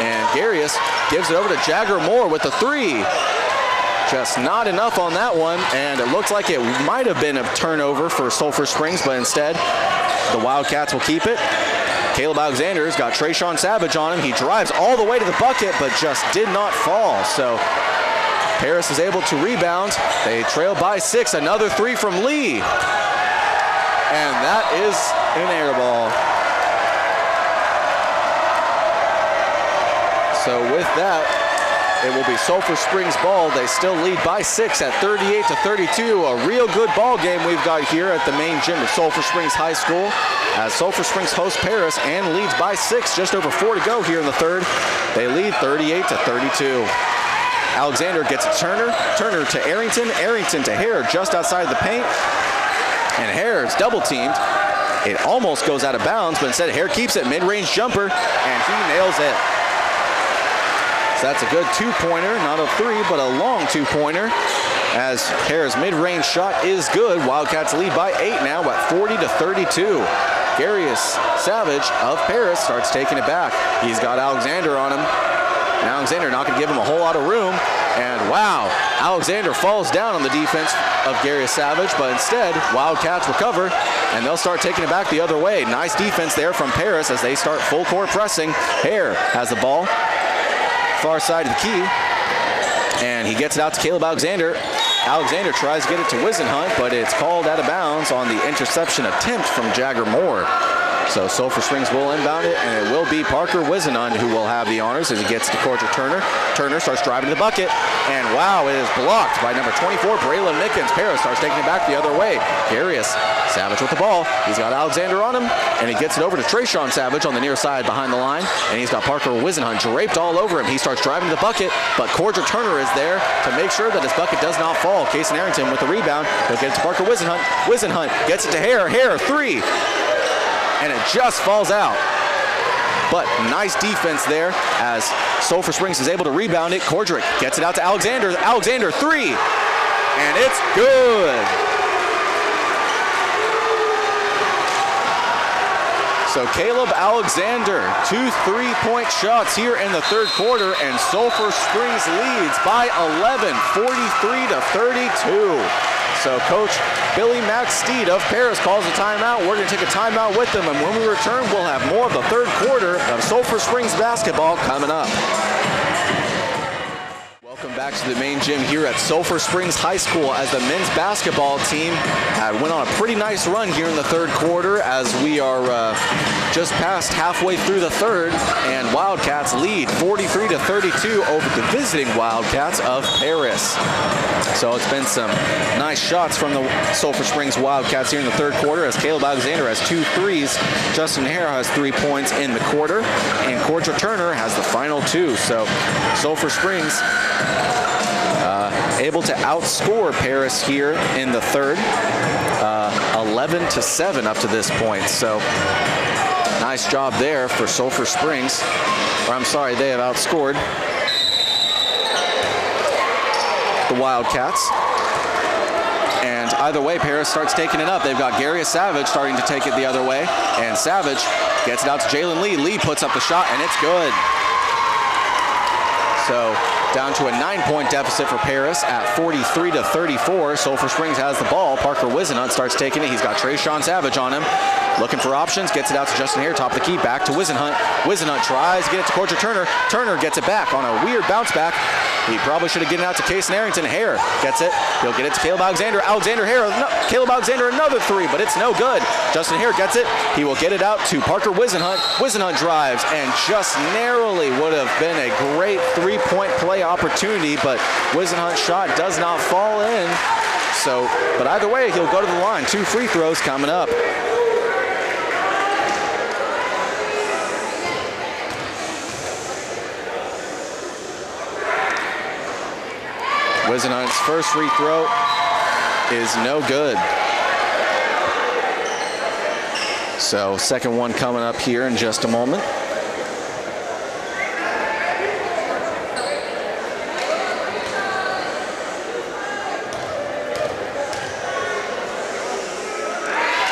And Garius gives it over to Jagger Moore with the three. Just not enough on that one. And it looks like it might have been a turnover for Sulphur Springs, but instead the Wildcats will keep it. Caleb Alexander's got Trayshawn Savage on him. He drives all the way to the bucket, but just did not fall. So Paris is able to rebound. They trail by 6. Another three from Lee. And that is an air ball. So with that, it will be Sulphur Springs ball. They still lead by 6 at 38-32. A real good ball game we've got here at the main gym of Sulphur Springs High School, as Sulphur Springs hosts Paris and leads by 6. Just over 4 to go here in the third. They lead 38-32. Alexander gets it to Turner. Turner to Arrington. Arrington to Hare just outside the paint. And Hare is double teamed. It almost goes out of bounds, but instead Hare keeps it. Mid-range jumper, and he nails it. So that's a good two-pointer, not a three, but a long two-pointer, as Hare's mid-range shot is good. Wildcats lead by 8 now at 40-32. Darius Savage of Paris starts taking it back. He's got Alexander on him. And Alexander not going to give him a whole lot of room. And wow, Alexander falls down on the defense of Darius Savage, but instead Wildcats recover, and they'll start taking it back the other way. Nice defense there from Paris as they start full court pressing. Hare has the ball, far side of the key, and he gets it out to Caleb Alexander. Alexander tries to get it to Wisenhunt, but it's called out of bounds on the interception attempt from Jagger Moore. So Sulphur Springs will inbound it, and it will be Parker Wisenhunt who will have the honors as he gets to Corger Turner. Turner starts driving to the bucket, and wow, it is blocked by number 24, Braylon Mickens. Paris starts taking it back the other way. Darius Savage with the ball. He's got Alexander on him, and he gets it over to Trayshawn Savage on the near side behind the line, and he's got Parker Wisenhunt draped all over him. He starts driving to the bucket, but Corger Turner is there to make sure that his bucket does not fall. Kason Arrington with the rebound. He'll get it to Parker Wisenhunt. Wisenhunt gets it to Hare. Hare, three. And it just falls out. But nice defense there as Sulphur Springs is able to rebound it. Cordrick gets it out to Alexander. Alexander, three. And it's good. So Caleb Alexander, 2 3-point shots here in the third quarter, and Sulphur Springs leads by 11, 43-32. So Coach Billy McSteed of Paris calls a timeout. We're going to take a timeout with them, and when we return, we'll have more of the third quarter of Sulphur Springs basketball coming up. Welcome back to the main gym here at Sulphur Springs High School as the men's basketball team went on a pretty nice run here in the third quarter as we are just past halfway through the third, and Wildcats lead 43-32 over the visiting Wildcats of Paris. So it's been some nice shots from the Sulphur Springs Wildcats here in the third quarter as Caleb Alexander has 2 threes, Justin Hare has 3 points in the quarter, and Corger Turner has the final 2. So Sulphur Springs able to outscore Paris here in the third. 11-7 up to this point. So nice job there for Sulphur Springs. Or I'm sorry, they have outscored the Wildcats. And either way, Paris starts taking it up. They've got Gary Savage starting to take it the other way. And Savage gets it out to Jalen Lee. Lee puts up the shot, and it's good. So down to a 9-point deficit for Paris at 43-34. Sulphur Springs has the ball. Parker Wisenhunt starts taking it. He's got Trayshawn Savage on him. Looking for options, gets it out to Justin Hare, top of the key, back to Wisenhunt. Wisenhunt tries to get it to Corcher Turner. Turner gets it back on a weird bounce back. He probably should have given it out to Kason Arrington. Hare gets it. He'll get it to Caleb Alexander. Caleb Alexander, another three, but it's no good. Justin Hare gets it. He will get it out to Parker Wisenhunt. Wisenhunt drives and just narrowly would have been a great three-point play opportunity, but Wisenhunt's shot does not fall in. So, but either way, he'll go to the line. 2 free throws coming up. Wisenhunt's first free throw is no good. So second one coming up here in just a moment.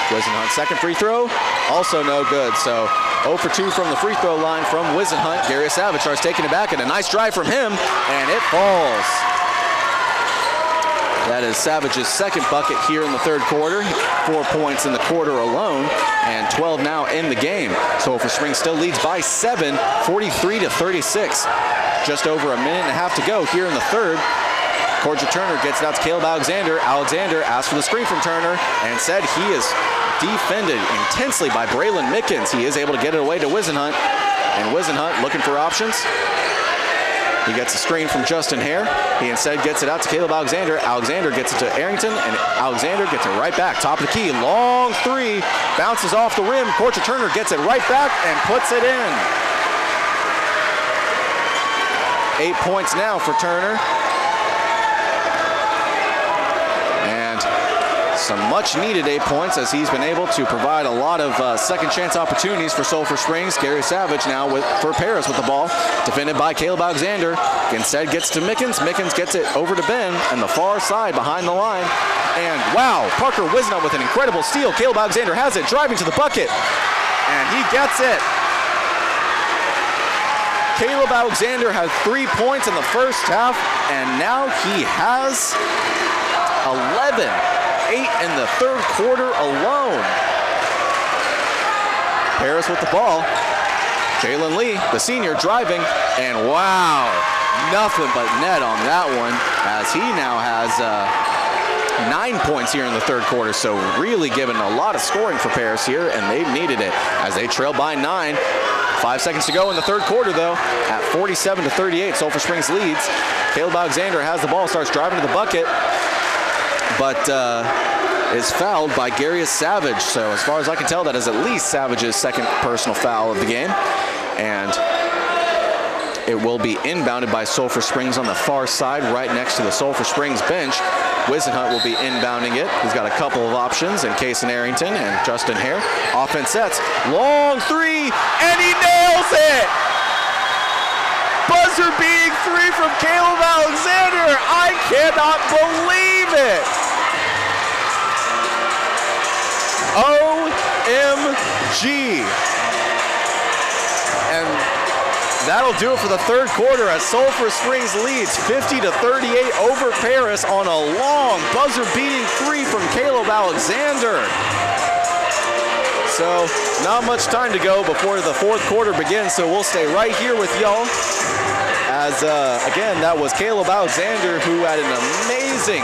Wisenhunt's second free throw, also no good. So 0 for 2 from the free throw line from Wisenhunt. Gary Savage starts taking it back, and a nice drive from him, and it falls. That is Savage's second bucket here in the third quarter. 4 points in the quarter alone, and 12 now in the game. Sulphur Springs still leads by 7, 43-36. Just over a minute and a half to go here in the third. Corcher Turner gets it out to Caleb Alexander. Alexander asks for the screen from Turner and said he is defended intensely by Braylon Mickens. He is able to get it away to Wisenhunt, and Wisenhunt looking for options. He gets a screen from Justin Hare. He instead gets it out to Caleb Alexander. Alexander gets it to Arrington, and Alexander gets it right back. Top of the key, long three, bounces off the rim. Corcher Turner gets it right back and puts it in. 8 points now for Turner. Some much needed 8 points, as he's been able to provide a lot of second chance opportunities for Sulphur Springs. Gary Savage now for Paris with the ball, defended by Caleb Alexander. Instead gets to Mickens. Mickens gets it over to Ben on the far side behind the line. And wow, Parker Wisenhunt with an incredible steal. Caleb Alexander has it, driving to the bucket, and he gets it. Caleb Alexander has 3 points in the first half, and now he has 11. 8 in the third quarter alone. Paris with the ball. Jalen Lee, the senior, driving, and wow, nothing but net on that one, as he now has 9 points here in the third quarter. So really giving a lot of scoring for Paris here, and they've needed it as they trail by 9. 5 seconds to go in the third quarter, though. At 47-38, Sulphur Springs leads. Caleb Alexander has the ball, starts driving to the bucket, but is fouled by Gary Savage. So as far as I can tell, that is at least Savage's second personal foul of the game. And it will be inbounded by Sulphur Springs on the far side, right next to the Sulphur Springs bench. Wisenhunt will be inbounding it. He's got a couple of options in Kason Arrington and Justin Hare. Offense sets, long three, and he nails it! Buzzer beating three from Caleb Alexander. I cannot believe it. OMG. And that'll do it for the third quarter as Sulphur Springs leads 50-38 over Paris on a long buzzer beating three from Caleb Alexander. So not much time to go before the fourth quarter begins, so we'll stay right here with y'all. As, again, that was Caleb Alexander, who had an amazing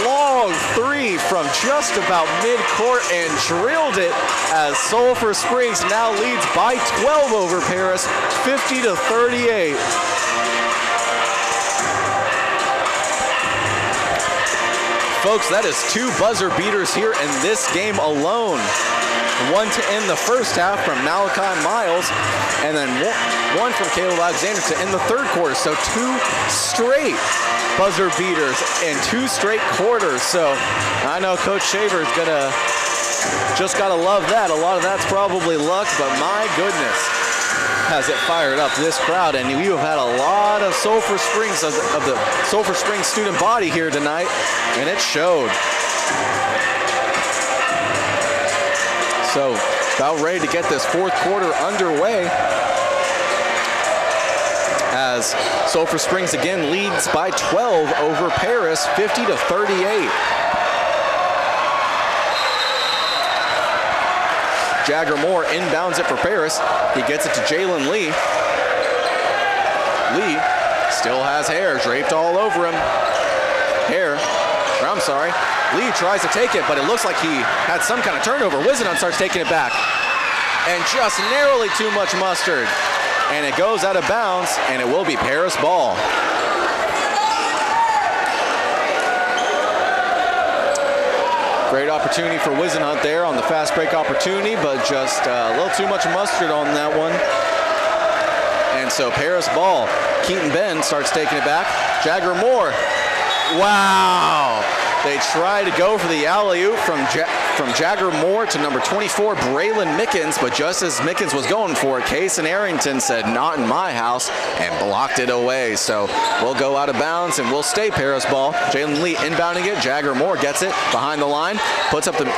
long three from just about midcourt and drilled it, as Sulphur Springs now leads by 12 over Paris, 50-38. Folks, that is two buzzer beaters here in this game alone. One to end the first half from Malachi Miles, and then one from Caleb Alexander to end the third quarter. So 2 straight buzzer beaters in 2 straight quarters. So I know Coach Shaver is just gotta love that. A lot of that's probably luck, but my goodness, has it fired up this crowd. And you have had a lot of Sulphur Springs, of the Sulphur Springs student body here tonight, and it showed. So about ready to get this fourth quarter underway as Sulphur Springs again leads by 12 over Paris, 50-38. Jagger Moore inbounds it for Paris. He gets it to Jalen Lee. Lee still has Hare draped all over him. Lee tries to take it, but it looks like he had some kind of turnover. Wisenon starts taking it back, and just narrowly too much mustard. And it goes out of bounds, and it will be Paris ball. Great opportunity for Wisenon there on the fast break opportunity, but just a little too much mustard on that one. And so Paris ball. Keaton Ben starts taking it back. Jagger Moore. Wow. They try to go for the alley-oop from Jagger Moore to number 24, Braylon Mickens, but just as Mickens was going for it, Kason Arrington said, "Not in my house," and blocked it away. So we'll go out of bounds and we'll stay Paris ball. Jalen Lee inbounding it. Jagger Moore gets it behind the line,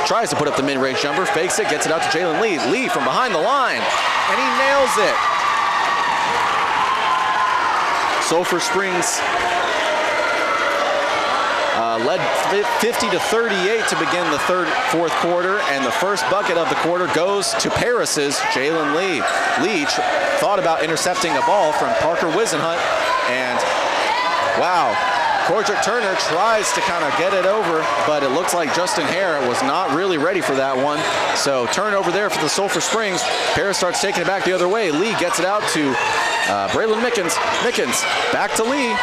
tries to put up the mid-range jumper, fakes it, gets it out to Jalen Lee. Lee from behind the line, and he nails it. Sulphur Springs led 50-38 to begin the fourth quarter, and the first bucket of the quarter goes to Paris's Jalen Lee. Lee thought about intercepting a ball from Parker Wisenhunt, and wow, Cordrick Turner tries to kind of get it over, but it looks like Justin Hare was not really ready for that one. So turnover there for the Sulphur Springs. Paris starts taking it back the other way. Lee gets it out to Braylon Mickens. Mickens back to Lee.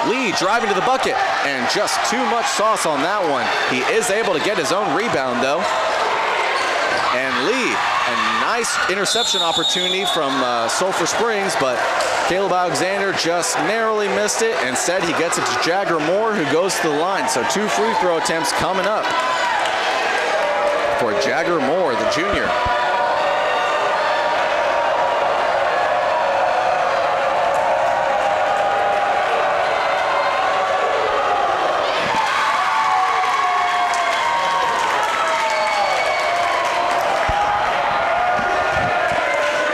Lee driving to the bucket, and just too much sauce on that one. He is able to get his own rebound, though. And Lee, a nice interception opportunity from Sulphur Springs, but Caleb Alexander just narrowly missed it. Instead, he gets it to Jagger Moore, who goes to the line. So 2 free throw attempts coming up for Jagger Moore, the junior.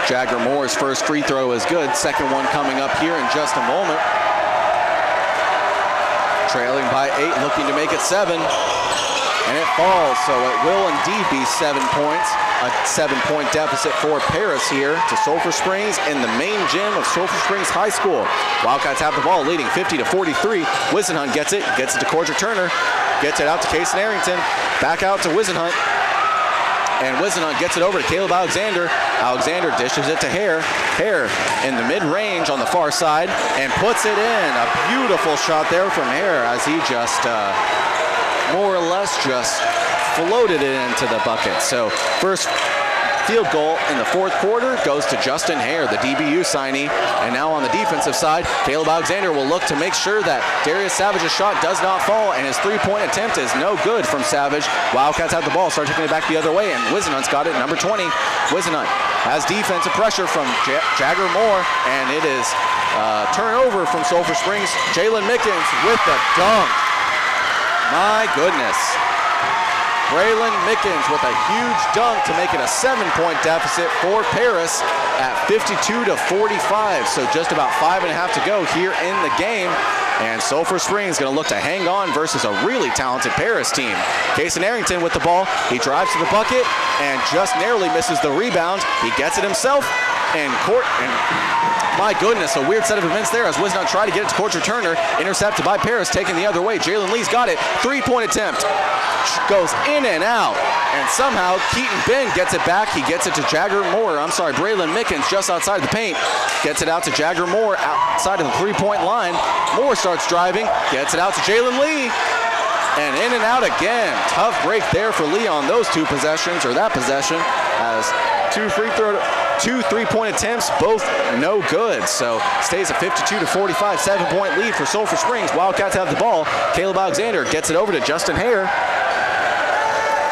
Jagger Moore's first free throw is good. Second one coming up here in just a moment. Trailing by 8, looking to make it 7. And it falls, so it will indeed be 7 points. A 7-point deficit for Paris here to Sulphur Springs in the main gym of Sulphur Springs High School. Wildcats have the ball, leading 50-43. Wisenhunt gets it to Cordrick Turner, gets it out to Kason Arrington, back out to Wisenhunt. And Wisenhunt gets it over to Caleb Alexander. Alexander dishes it to Hare. Hare in the mid-range on the far side and puts it in. A beautiful shot there from Hare as he just more or less just floated it into the bucket. So first field goal in the fourth quarter goes to Justin Hare, the DBU signee. And now on the defensive side, Caleb Alexander will look to make sure that Darius Savage's shot does not fall, and his three-point attempt is no good from Savage. Wildcats have the ball, start taking it back the other way, and Wisenhunt's got it, number 20. Wisenhunt has defensive pressure from Jagger Moore, and it is turnover from Sulphur Springs. Jalen Mickens with the dunk. My goodness. Braylon Mickens with a huge dunk to make it a 7-point deficit for Paris at 52-45. So just about 5.5 to go here in the game. And Sulphur Springs going to look to hang on versus a really talented Paris team. Kason Arrington with the ball. He drives to the bucket and just narrowly misses the rebound. He gets it himself. And my goodness, a weird set of events there as Wisenhunt tried to get it to Cordrick Turner. Intercepted by Paris, taken the other way. Jalen Lee's got it. 3-point attempt. Goes in and out. And somehow Keaton Ben gets it back. He gets it to Braylon Mickens just outside the paint. Gets it out to Jagger Moore outside of the 3-point line. Moore starts driving. Gets it out to Jalen Lee. and in and out again. Tough break there for Lee on those two possessions, or that possession, as two three-point attempts, both no good. So stays a 52-45, 7-point lead for Sulphur Springs. Wildcats have the ball. Caleb Alexander gets it over to Justin Hare.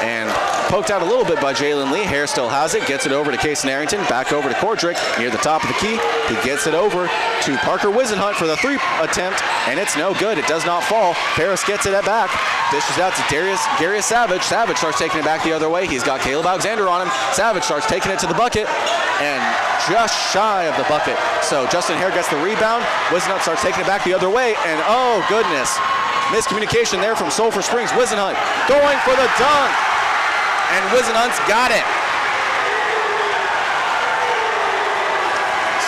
And poked out a little bit by Jalen Lee. Hare still has it, gets it over to Cason Arrington, back over to Cordrick near the top of the key. He gets it over to Parker Wisenhunt for the three attempt, and it's no good. It does not fall. Paris gets it back, dishes out to Darius Savage. Savage starts taking it back the other way. He's got Caleb Alexander on him. Savage starts taking it to the bucket, and just shy of the bucket. So Justin Hare gets the rebound. Wisenhunt starts taking it back the other way, and oh goodness, miscommunication there from Sulphur Springs. Wisenhunt going for the dunk. And Wisenhunt's got it.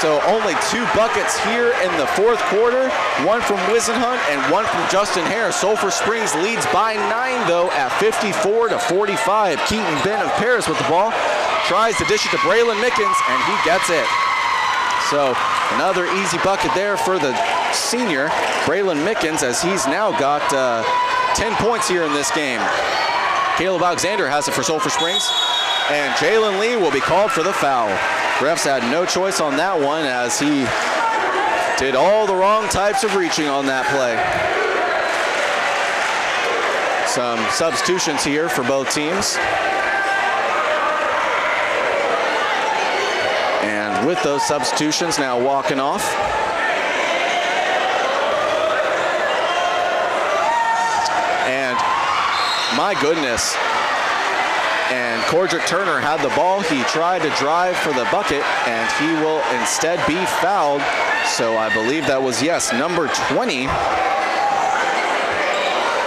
So only 2 buckets here in the fourth quarter, one from Wisenhunt and one from Justin Hare. Sulphur Springs leads by 9 though at 54-45. Keaton Ben of Paris with the ball, tries to dish it to Braylon Mickens, and he gets it. So another easy bucket there for the senior, Braylon Mickens, as he's now got 10 points here in this game. Caleb Alexander has it for Sulphur Springs, and Jalen Lee will be called for the foul. Refs had no choice on that one, as he did all the wrong types of reaching on that play. Some substitutions here for both teams. And with those substitutions now walking off, and my goodness. And Cordrick Turner had the ball. He tried to drive for the bucket, and he will instead be fouled. So I believe that was, yes, number 20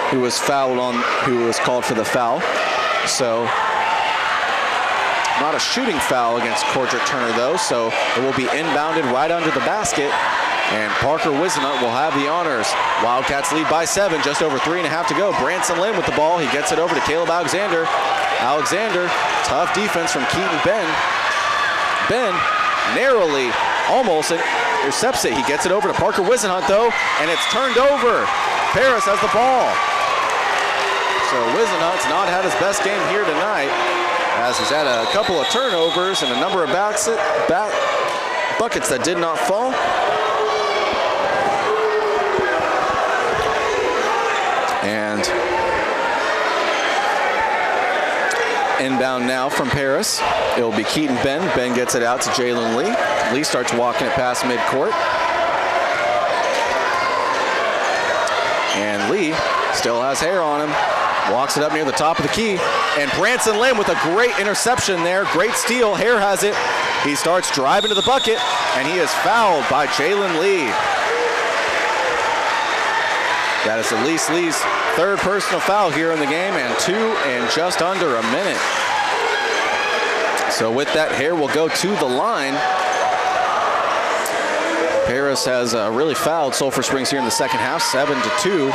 who was called for the foul. So not a shooting foul against Cordrick Turner though. So it will be inbounded right under the basket. And Parker Wisenhunt will have the honors. Wildcats lead by 7, just over 3.5 to go. Branson Lynn with the ball. He gets it over to Caleb Alexander. Alexander, tough defense from Keaton Ben. Ben narrowly almost intercepts it. He gets it over to Parker Wisenhunt though, and it's turned over. Paris has the ball. So Wisenhunt's not had his best game here tonight, as he's had a couple of turnovers and a number of buckets that did not fall. And inbound now from Paris. It'll be Keaton Ben. Ben gets it out to Jalen Lee. Lee starts walking it past midcourt. And Lee still has Hare on him. Walks it up near the top of the key. And Branson Lynn with a great interception there. Great steal. Hare has it. He starts driving to the bucket, and he is fouled by Jalen Lee. That is Elise Lee's third personal foul here in the game, and 2 in just under a minute. So with that, Hare will go to the line. Paris has really fouled Sulphur Springs here in the second half, 7-2.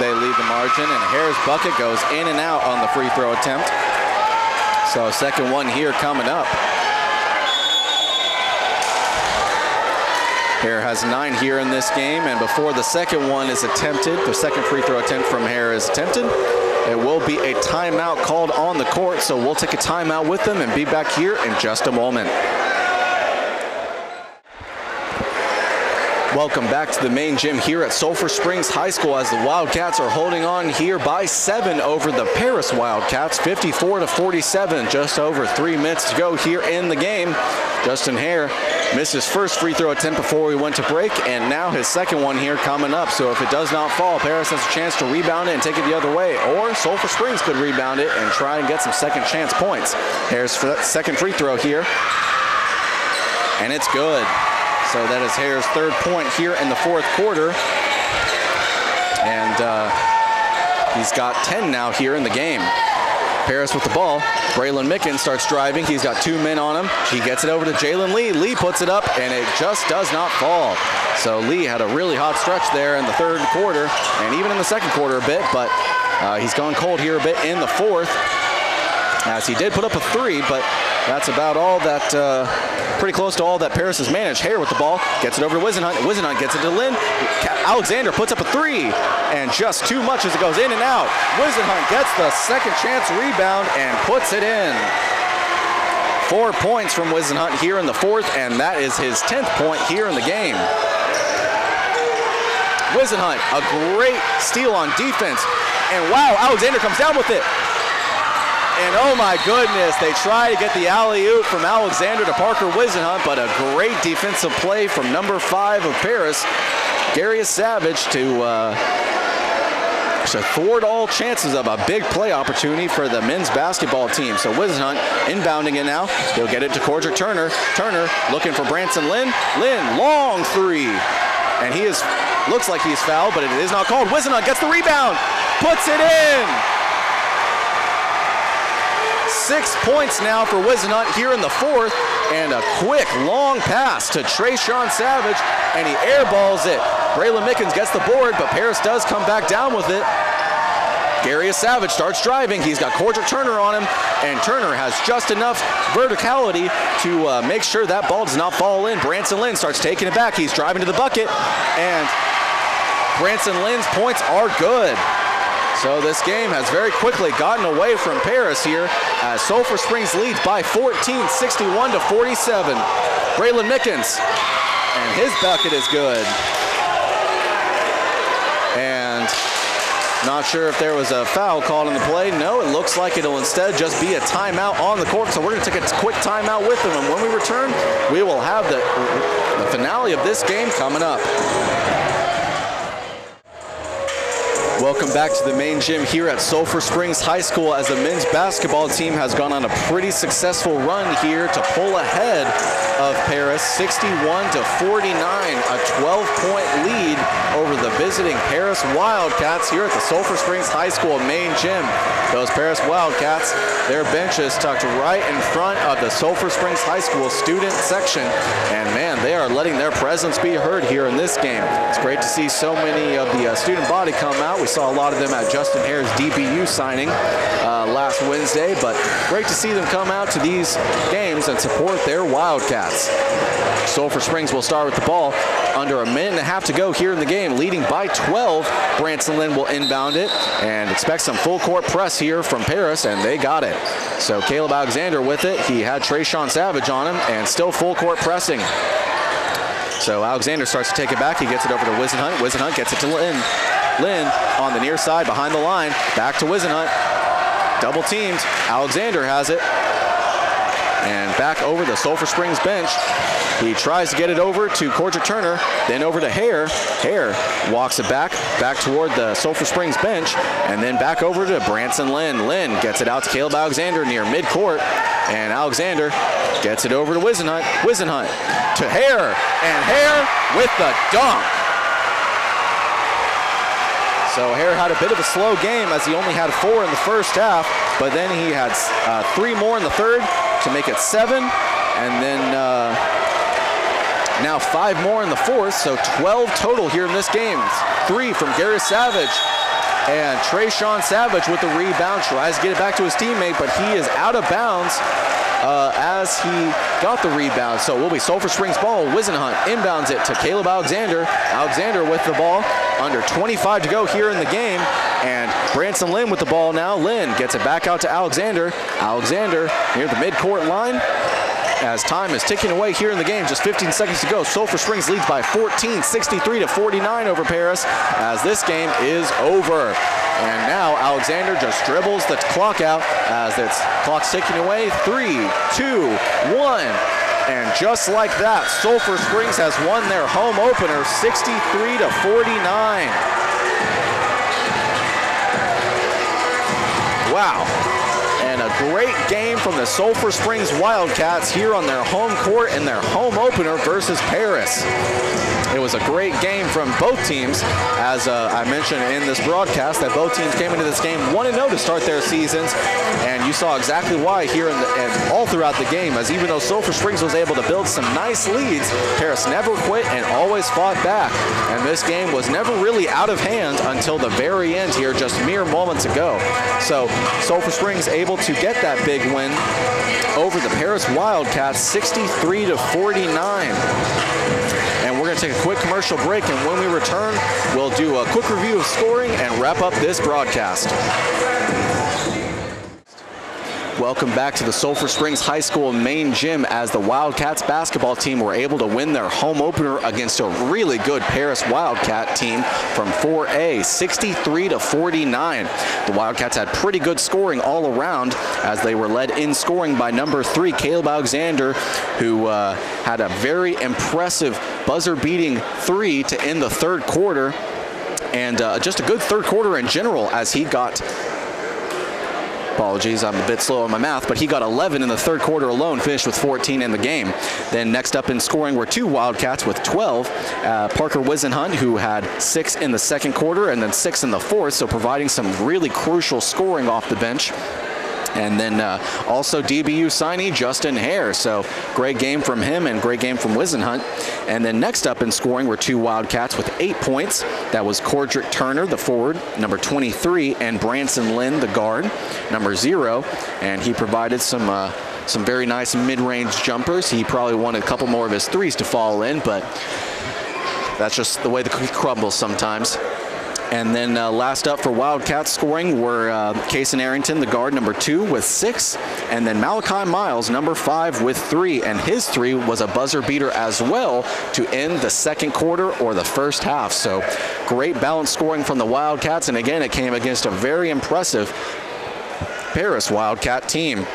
They lead the margin, and Hare's bucket goes in and out on the free throw attempt. So second one here coming up. Hare has 9 here in this game, and before the second one is attempted, the second free throw attempt from Hare is attempted, it will be a timeout called on the court, so we'll take a timeout with them and be back here in just a moment. Welcome back to the main gym here at Sulphur Springs High School, as the Wildcats are holding on here by 7 over the Paris Wildcats, 54-47, just over 3 minutes to go here in the game. Justin Hare missed his first free throw attempt before we went to break, and now his second one here coming up. So if it does not fall, Paris has a chance to rebound it and take it the other way, or Sulphur Springs could rebound it and try and get some second chance points. Hare's second free throw here, and it's good. So that is Hare's third point here in the fourth quarter, and he's got 10 now here in the game. Paris with the ball. Braylon Mickens starts driving. He's got 2 men on him. He gets it over to Jalen Lee. Lee puts it up, and it just does not fall. So Lee had a really hot stretch there in the third quarter, and even in the second quarter a bit, but he's gone cold here a bit in the fourth, as he did put up a 3, but That's about all that, pretty close to all that Paris has managed. Hare with the ball, gets it over to Wisenhunt. Wisenhunt gets it to Lynn. Alexander puts up a three, and just too much as it goes in and out. Wisenhunt gets the second chance rebound and puts it in. 4 points from Wisenhunt here in the fourth, and that is his 10th point here in the game. Wisenhunt, a great steal on defense, and wow, Alexander comes down with it. And oh my goodness, they try to get the alley-oop from Alexander to Parker Wisenhunt, but a great defensive play from number 5 of Paris, Darius Savage, to thwart all chances of a big play opportunity for the men's basketball team. So Wisenhunt inbounding it now. He'll get it to Cordrick Turner. Turner looking for Branson Lynn. Lynn, long three. And he is, looks like he's fouled, but it is not called. Wisenhunt gets the rebound, puts it in. 6 points now for Wisenhunt here in the fourth, and a quick long pass to Trayshawn Savage, and he airballs it. Braylon Mickens gets the board, but Paris does come back down with it. Darius Savage starts driving. He's got Cordrick Turner on him, and Turner has just enough verticality to make sure that ball does not fall in. Branson Lynn starts taking it back. He's driving to the bucket, and Branson Lynn's points are good. So this game has very quickly gotten away from Paris here as Sulphur Springs leads by 14, 61 to 47. Braylon Mickens, and his bucket is good. And not sure if there was a foul called on the play. No, it looks like it'll instead just be a timeout on the court. So we're going to take a quick timeout with them, and when we return, we will have the finale of this game coming up. Welcome back to the main gym here at Sulphur Springs High School as the men's basketball team has gone on a pretty successful run here to pull ahead of Paris, 61 to 49, a 12-point lead over the visiting Paris Wildcats here at the Sulphur Springs High School main gym. Those Paris Wildcats, their benches tucked right in front of the Sulphur Springs High School student section, and man, they are letting their presence be heard here in this game. It's great to see so many of the student body come out. We saw a lot of them at Justin Hare's DBU signing last Wednesday, but great to see them come out to these games and support their Wildcats. Sulphur Springs will start with the ball. Under a minute and a half to go here in the game, leading by 12. Branson Lynn will inbound it and expect some full court press here from Paris, and they got it. So Caleb Alexander with it. He had Trayshawn Savage on him, and still full court pressing. So Alexander starts to take it back. He gets it over to Wisenhunt. Wisenhunt gets it to Lynn. Lynn on the near side behind the line. Back to Wisenhunt. Double teamed. Alexander has it. And back over the Sulphur Springs bench. He tries to get it over to Cordrick Turner, then over to Hare. Hare walks it back toward the Sulphur Springs bench, and then back over to Branson Lynn. Lynn gets it out to Caleb Alexander near midcourt, and Alexander gets it over to Wisenhunt. Wisenhunt to Hare, and Hare with the dunk. So Hare had a bit of a slow game as he only had 4 in the first half, but then he had 3 more in the third to make it 7, and then now 5 more in the fourth, so 12 total here in this game. 3 from Darius Savage, and Trayshawn Savage with the rebound, tries to get it back to his teammate, but he is out of bounds as he got the rebound. So it will be Sulphur Springs ball. Wisenhunt inbounds it to Caleb Alexander. Alexander with the ball. Under 25 to go here in the game, and Branson Lynn with the ball now. Lynn gets it back out to Alexander. Alexander near the midcourt line as time is ticking away here in the game. Just 15 seconds to go. Sulphur Springs leads by 14, 63 to 49 over Paris as this game is over. And now Alexander just dribbles the clock out as its clock's ticking away. 3, 2, 1. And just like that, Sulphur Springs has won their home opener 63 to 49. Wow. And a great game from the Sulphur Springs Wildcats here on their home court in their home opener versus Paris. It was a great game from both teams, as I mentioned in this broadcast, that both teams came into this game 1-0 to start their seasons, and you saw exactly why here and all throughout the game, as even though Sulphur Springs was able to build some nice leads, Paris never quit and always fought back, and this game was never really out of hand until the very end here, just mere moments ago. So Sulphur Springs able to get get that big win over the Paris Wildcats, 63-49. And we're going to take a quick commercial break, and when we return, we'll do a quick review of scoring and wrap up this broadcast. Welcome back to the Sulphur Springs High School main gym as the Wildcats basketball team were able to win their home opener against a really good Paris Wildcat team from 4A, 63-49. The Wildcats had pretty good scoring all around as they were led in scoring by number 3, Caleb Alexander, who had a very impressive buzzer-beating 3 to end the third quarter, and just a good third quarter in general as he got... Apologies, I'm a bit slow on my math, but he got 11 in the third quarter alone, finished with 14 in the game. Then next up in scoring were 2 Wildcats with 12. Parker Wisenhunt, who had 6 in the second quarter and then 6 in the fourth, so providing some really crucial scoring off the bench. And then also DBU signee Justin Hare. So great game from him and great game from Wisenhunt. And then next up in scoring were 2 Wildcats with 8 points. That was Cordrick Turner, the forward, number 23, and Branson Lynn, the guard, number 0. And he provided some very nice mid-range jumpers. He probably wanted a couple more of his threes to fall in, but that's just the way the cookie crumbles sometimes. And then last up for Wildcats scoring were Kason Arrington, the guard, number 2, with 6. And then Malachi Miles, number 5, with 3. And his 3 was a buzzer beater as well to end the second quarter or the first half. So great balanced scoring from the Wildcats. And again, it came against a very impressive Paris Wildcat team.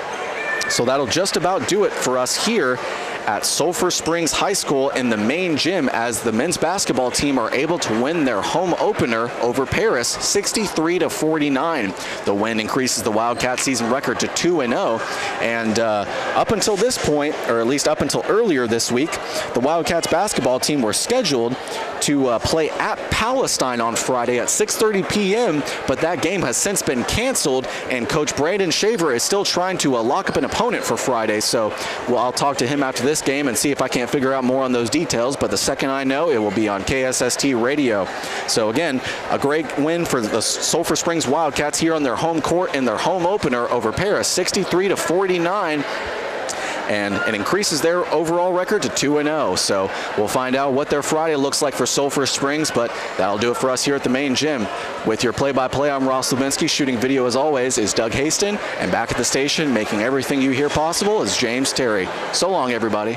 So that'll just about do it for us here at Sulphur Springs High School in the main gym as the men's basketball team are able to win their home opener over Paris 63-49. The win increases the Wildcat season record to 2-0, and up until this point, or at least up until earlier this week, the Wildcats basketball team were scheduled to play at Palestine on Friday at 6:30 p.m., but that game has since been canceled, and Coach Brandon Shaver is still trying to lock up an opponent for Friday. So I'll talk to him after this game and see if I can't figure out more on those details, but the second I know, it will be on KSST radio. So again, a great win for the Sulphur Springs Wildcats here on their home court in their home opener over Paris, 63-49. And it increases their overall record to 2-0. So we'll find out what their Friday looks like for Sulphur Springs, but that'll do it for us here at the main gym. With your play-by-play, I'm Ross Lubinsky. Shooting video, as always, is Doug Haston. And back at the station, making everything you hear possible, is James Terry. So long, everybody.